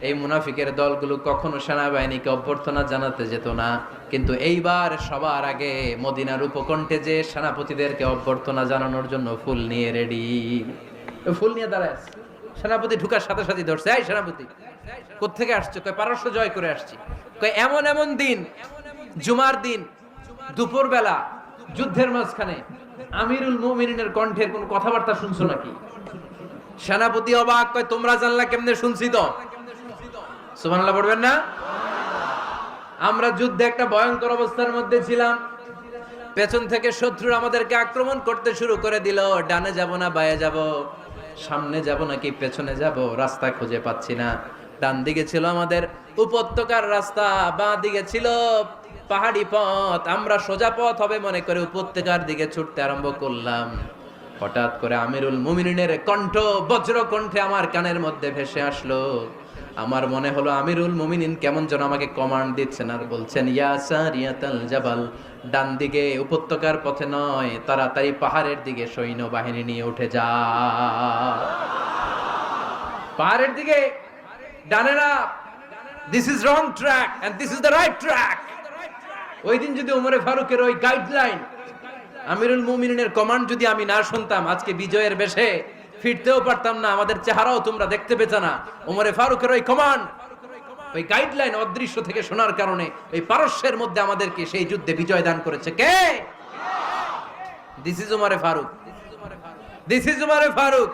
এই মুনাফিকের দলগুলো কখনো সেনাবাহিনীকে অভ্যর্থনা জানাতে যেত না, কিন্তু এইবার সবার আগে মদিনার উপকণ্ঠে যে সেনাপতিদেরকে অভ্যর্থনা জানানোর জন্য ফুল নিয়ে রেডি, ফুল নিয়ে দাঁড়ায়। সেনাপতি ঢুকার সাথে সাথে ধরছে, এই সেনাপতি কোত্থেকে আসছে? কয় পারস্য জয় করে আসছি। কয় এমন এমন দিন, জুমার দিন দুপুর বেলা যুদ্ধের মাঝখানে আমিরুল মুমিনিনের কণ্ঠের কোন কথাবার্তা শুনছো নাকি? সেনাপতি অবাক, কয় তোমরা জানলা কেমনে? শুনছি তো। সুবহানাল্লাহ পড়বেন না? আমরা যুদ্ধে একটা ভয়ঙ্কর অবস্থার মধ্যে ছিলাম, পেছন থেকে শত্রু আমাদেরকে আক্রমণ করতে শুরু করে দিল। ডানে যাব না বায়ে যাব, সামনে যাব নাকি পেছনে যাব, রাস্তা খুঁজে পাচ্ছি না। ডান দিকে ছিল আমাদের উপত্যকার রাস্তা, বাঁ দিকে ছিল পাহাড়ি পথ। আমরা সোজা পথ হবে মনে করে উপত্যকার দিকে ছুটতে আরম্ভ করলাম। হঠাৎ করে আমিরুল মুমিনিনের কণ্ঠ বজ্র কণ্ঠে আমার কানের মধ্যে ভেসে আসলো। আমার মনে হলো আমিরুল মুমিনিন কেমন যেন আমাকে কমান্ড দিচ্ছেন আর বলছেন, ইয়া সারিয়াতাল জাবাল, ডান দিকে উপত্যকার পথে নয়, তাড়াতাড়ি পাহাড়ের দিকে সৈন্য বাহিনী নিয়ে উঠে যা। পাহাড়ের দিকে, ডানে না, this is wrong track and this is the right track. ওই দিন যদি ওমরে ফারুকের ওই গাইডলাইন আমিরুল মুমিনিনের কমান্ড যদি আমি না শুনতাম, আজকে বিজয়ের বেশে ফিরতেও পারতাম না, আমাদের চেহারাও তোমরা দেখতে পেতে না। ওমরে ফারুকের ওই কমান্ড, ওই গাইডলাইন অদৃশ্য থেকে শোনার কারণে এই পারস্যের মধ্যে আমাদেরকে সেই যুদ্ধে বিজয় দান করেছে কে? দিস ইজ ওমরে ফারুক, দিস ইজ ওমরে ফারুক।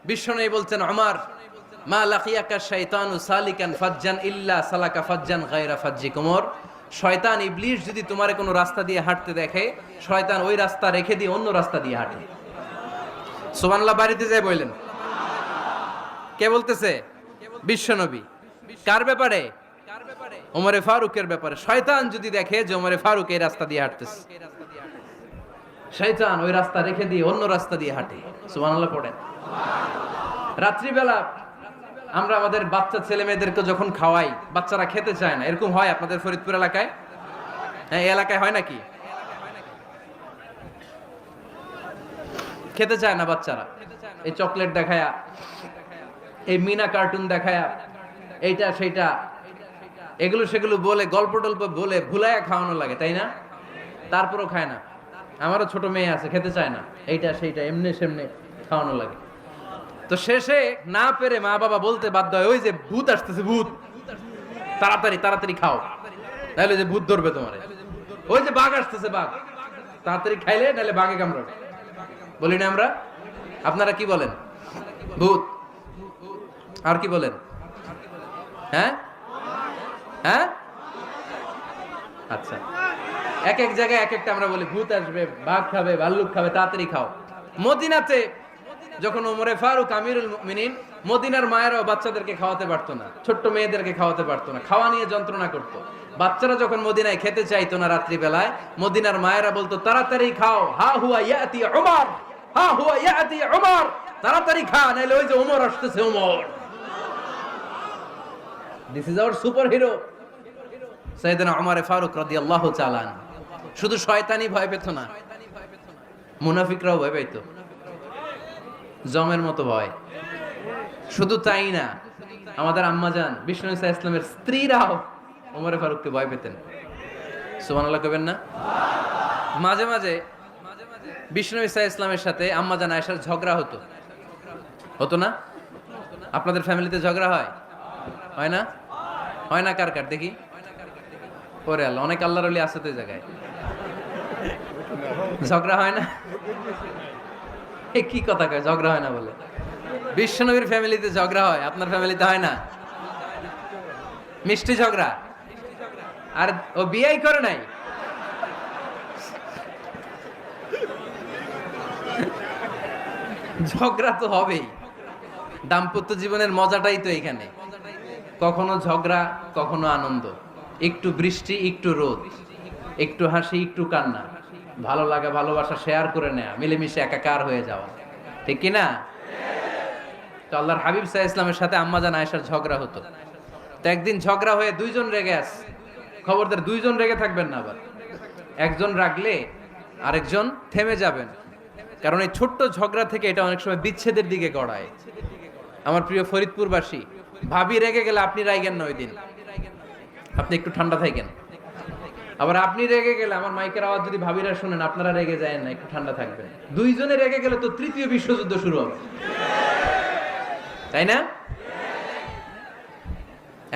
বিশ্বনবী বলছেন, ওমর মা লাকিয়াকা শাইতানু সালিকান ফাজ্জান ইল্লা সালাকা ফাজ্জান গায়রা ফাজ্জিক। ওমর, শয়তান ইবলিস যদি তোমারে কোনো রাস্তা দিয়ে হাঁটতে দেখে, শয়তান ওই রাস্তা রেখে দিয়ে অন্য রাস্তা দিয়ে হাঁটে। সুবহানাল্লাহ বাড়িতে যায় বললেন। কে বলতেছে? বিশ্বনবী। কার ব্যাপারে? ওমরে ফারুকের ব্যাপারে। শয়তান যদি দেখে যে ওমরে ফারুক এই রাস্তা দিয়ে হাঁটতেছে, শয়তান ওই রাস্তা রেখে দিয়ে অন্য রাস্তা দিয়ে হাঁটে। সুবহানাল্লাহ পড়েন। রাত্রিবেলা আমরা আমাদের বাচ্চা ছেলে মেয়েদেরকে যখন খাওয়াই, বাচ্চারা খেতে চায় না, এরকম হয় আপনাদের ফরিদপুর এলাকায়? হ্যাঁ, এই এলাকায় হয় নাকি? খেতে চায় না বাচ্চারা, এই চকলেট দেখায়া, এই মিনা কার্টুন দেখায়া, এইটা সেইটা এগুলো সেগুলো বলে, গল্প টল্প বলে ভুলায়া খাওয়ানো লাগে, তাই না? তারপরও খায় না। আমারও ছোট মেয়ে আছে, খেতে চায় না, এইটা সেইটা এমনি সেমনে খাওয়ানো লাগে। তো শেষে না পেরে মা বাবা বলতে বাধ্য হয়, ওই যে ভূত আসতেছে, ভূত, তাড়াতাড়ি তাড়াতাড়ি খাও, নাহলে যে ভূত ধরবে তোমারে। ওই যে বাঘ আসতেছে, বাঘ, তাড়াতাড়ি খাইলে নাহলে বাঘে কামড়াবে। বলি না আমরা? আপনারা কি বলেন? ভূত। আর কি বলেন? হ্যাঁ হ্যাঁ, আচ্ছা, এক এক জায়গায় এক একটা আমরা বলি, ভূত আসবে, বাঘ খাবে, ভাল্লুক খাবে, তাড়াতাড়ি খাও। মদিনাতে যখন ওমরে ফারুক আমিরুল মুমিনিন, মদিনার মায়েরাও বাচ্চাদেরকে খাওয়াতে পারতো না, ছোট্ট মেয়েদেরকে খাওয়াতে পারতো না, খাওয়া নিয়ে যন্ত্রণা করতো। বাচ্চারা যখন মদিনায় খেতে চাইতো না রাত্রি বেলায়, মদিনার মায়েরা বলতো, তাড়াতাড়ি খাও, হা হুয়া ইয়াতি উমর, হা হুয়া ইয়াতি উমর, তাড়াতাড়ি খা, নাইলে ওই যে ওমর আসতেছে, Omar. This is our super hero সাইয়েদনা ওমর ফারুক রাদিয়াল্লাহু তাআলা আনহু। শুধু শয়তানি ভয় পেত না, মুনাফিকরাও ভয় পাইতো, জমের মতো ভয়। শুধু তাই না, আমাদের আম্মাজান বিষ্ণু ইসা ইসলামের স্ত্রীরাও ওমরে ফারুককে ভয় পেতেন। সুবহানাল্লাহ কইবেন না? মাঝে মাঝে বিষ্ণু ইসা ইসলামের সাথে আম্মাজান আয়েশার ঝগড়া হতো, হতো না? আপনাদের ফ্যামিলিতে ঝগড়া হয়? হয় না? হয় না? কার কার দেখি? ওরে আল্লাহ, অনেক আল্লাহর ওলি আছে তো এই জায়গায়। ঝগড়া হয় না? কি কথা কয়, ঝগড়া হয় না বলে? বিশ্বনবীর ফ্যামিলিতে ঝগড়া হয়, আপনার ফ্যামিলিতে হয় না? মিষ্টি ঝগড়া। আর ও বিয়েই করে নাই। ঝগড়া তো হবেই, দাম্পত্য জীবনের মজাটাই তো এখানে। কখনো ঝগড়া, কখনো আনন্দ, একটু বৃষ্টি, একটু রোদ, একটু হাসি, একটু কান্না, ভালো লাগা ভালোবাসা শেয়ার করে নেয়া, মিলেমিশে একাকার হয়ে যাওয়া, ঠিক কি না? তো আল্লাহর হাবিব সাল্লাল্লাহু আলাইহি ওয়াসাল্লামের সাথে আম্মাজান আয়েশার ঝগড়া হতো। তো একদিন ঝগড়া হয়ে দুইজন রেগে আছে। খবরদার, দুইজন রেগে থাকবেন না আবার। একজন রাগলে আরেকজন থেমে যাবেন, কারণ এই ছোট্ট ঝগড়া থেকে এটা অনেক সময় বিচ্ছেদের দিকে গড়ায়। আমার প্রিয় ফরিদপুরবাসী, ভাবি রেগে গেলে আপনি রাইগেন না, ওই দিন আপনি একটু ঠান্ডা থাকেন। আবার আপনি রেগে গেলে, আমার মাইকের আওয়াজ যদি ভাবিরা শুনেন, আপনারা রেগে যায় না, একটু ঠান্ডা থাকবেন। দুইজনে রেগে গেলে তো তৃতীয় বিশ্বযুদ্ধ শুরু হবে, তাই না?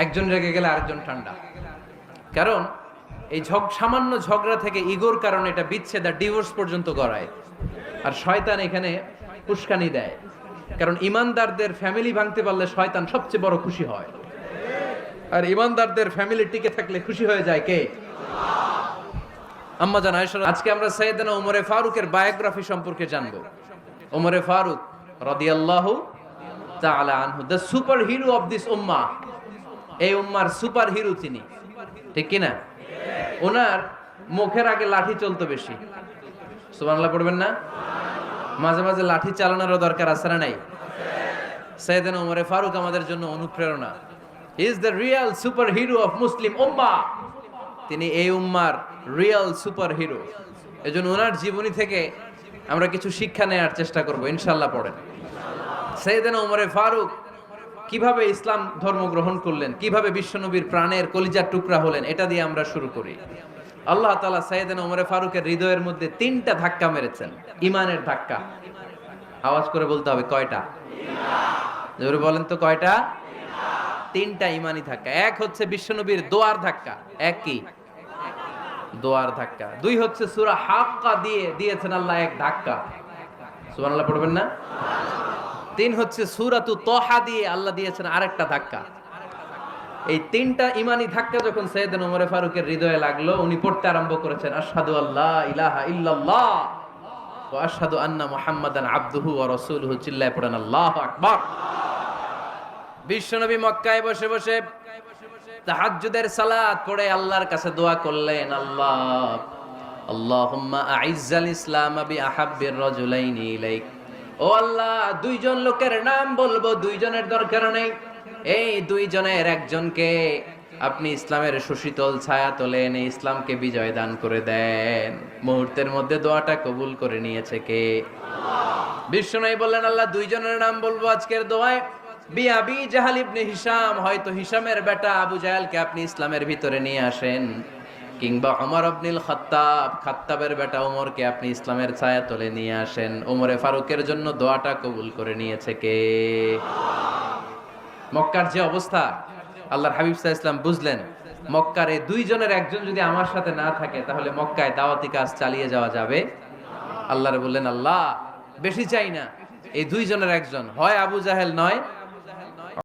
একজন রেগে গেলে আরেকজন ঠান্ডা, কারণ এই সামান্য ঝগড়া থেকে ইগোর কারণে এটা বিচ্ছেদ আর ডিভোর্স পর্যন্ত গড়ায়। আর শয়তান এখানে উস্কানি দেয়, কারণ ইমানদারদের ফ্যামিলি ভাঙতে পারলে শয়তান সবচেয়ে বড় খুশি হয়। আর ইমানদারদের ফ্যামিলি টিকে থাকলে খুশি হয়ে যায় কে? আম্মাজান আয়েশা। আজকে আমরা সাইয়েদনা ওমরে ফারুকের বায়োগ্রাফি সম্পর্কে জানবো। ওমরে ফারুক রাদিয়াল্লাহু তাআলা আনহু, the super hero of this উম্মাহ। এই উম্মার সুপার হিরো তিনি, ঠিক কি না? ওনার মুখের আগে লাঠি চলতো বেশি। সুবহানাল্লাহ পড়বেন না? মাঝে মাঝে লাঠি চালানোরও দরকার আছে না নাই? সাইয়েদনা ওমরে ফারুক আমাদের জন্য অনুপ্রেরণা। He is the real super hero of Muslim উম্মাহ। তিনি এই উম্মার রিয়েল সুপার হিরো। এজন্য ওনার জীবনী থেকে আমরা কিছু শিক্ষা নেওয়ার চেষ্টা করব ইনশাআল্লাহ। পড়েন সাইয়েদনা ওমরে ফারুক কিভাবে ইসলাম ধর্ম গ্রহণ করলেন, কিভাবে বিশ্বনবীর প্রাণের কলিজার টুকরা হলেন, এটা দিয়ে আমরা শুরু করি। আল্লাহ তাআলা সাইয়েদনা ওমর ফারুকের হৃদয়ের মধ্যে 3টা ধাক্কা মেরেছেন, ঈমানের ধাক্কা। আওয়াজ করে বলতে হবে কয়টা? জোরে বলেন তো কয়টা? 3টা ঈমানি ধাক্কা। এক হচ্ছে বিশ্বনবীর দোয়ার ধাক্কা, এক কি? দোয়ার ধাক্কা। 2 হচ্ছে সূরা হাক্কা দিয়ে দিয়েছেন আল্লাহ এক ধাক্কা, সুবহানাল্লাহ পড়বেন না? 3 হচ্ছে সূরাতু তাহা দিয়ে আল্লাহ দিয়েছেন আরেকটা ধাক্কা। এই 3টা ঈমানি ধাক্কা যখন সাইয়েদনা ওমর ফারুকের হৃদয়ে লাগলো, উনি পড়তে আরম্ভ করেছেন আশহাদু আল্লা ইলাহা ইল্লাল্লাহ ওয়া আশহাদু আন্না মুহাম্মাদান আবদুহু ওয়া রাসূলুহু, চিল্লায়ে পড়েন আল্লাহু আকবার। বিশ্বনবী মক্কায় বসে বসে তাহাজ্জুদের সালাত পড়ে আল্লাহর কাছে দোয়া করলেন, আল্লাহ আল্লাহুম্মা আইজ্জাল ইসলাম বিআহাব্বির রাজুলাইনি ইলাইক। ও আল্লাহ, 2 জন লোকের নাম বলবো, 2 জনের দরকার নেই, এই 2 জনের একজনকে আপনি ইসলামের সুশীতল ছায়া তলে এনে ইসলামকে বিজয় দান করে দেন। মুহূর্তের মধ্যে দোয়াটা কবুল করে নিয়েছে কে? বিশ্বনবী বললেন, আল্লাহ 2 জনের নাম বলবো আজকের দোয়ায়। আবি জাহাল ইবনে হিশাম, হয়তো হিশামের বেটা আবু জাহেলকে আপনি ইসলামের ভিতরে নিয়ে আসেন, কিংবা ওমর ইবনুল খাত্তাব, খাত্তাবের বেটা ওমরকে আপনি ইসলামের ছায়া তলে নিয়ে আসেন। ওমরে ফারুকের জন্য দোয়াটা কবুল করে নিয়েছে কে? মক্কার যে অবস্থা, আল্লাহর হাবিব সাল্লাল্লাহু আলাইহি ওয়াসাল্লাম বুঝলেন মক্কার এই 2 জনের একজন যদি আমার সাথে না থাকে তাহলে মক্কায় দাওয়াতি কাজ চালিয়ে যাওয়া যাবে। আল্লাহরে বললেন, আল্লাহ বেশি চাই না, এই 2 জনের একজন, হয় আবু জাহেল নয়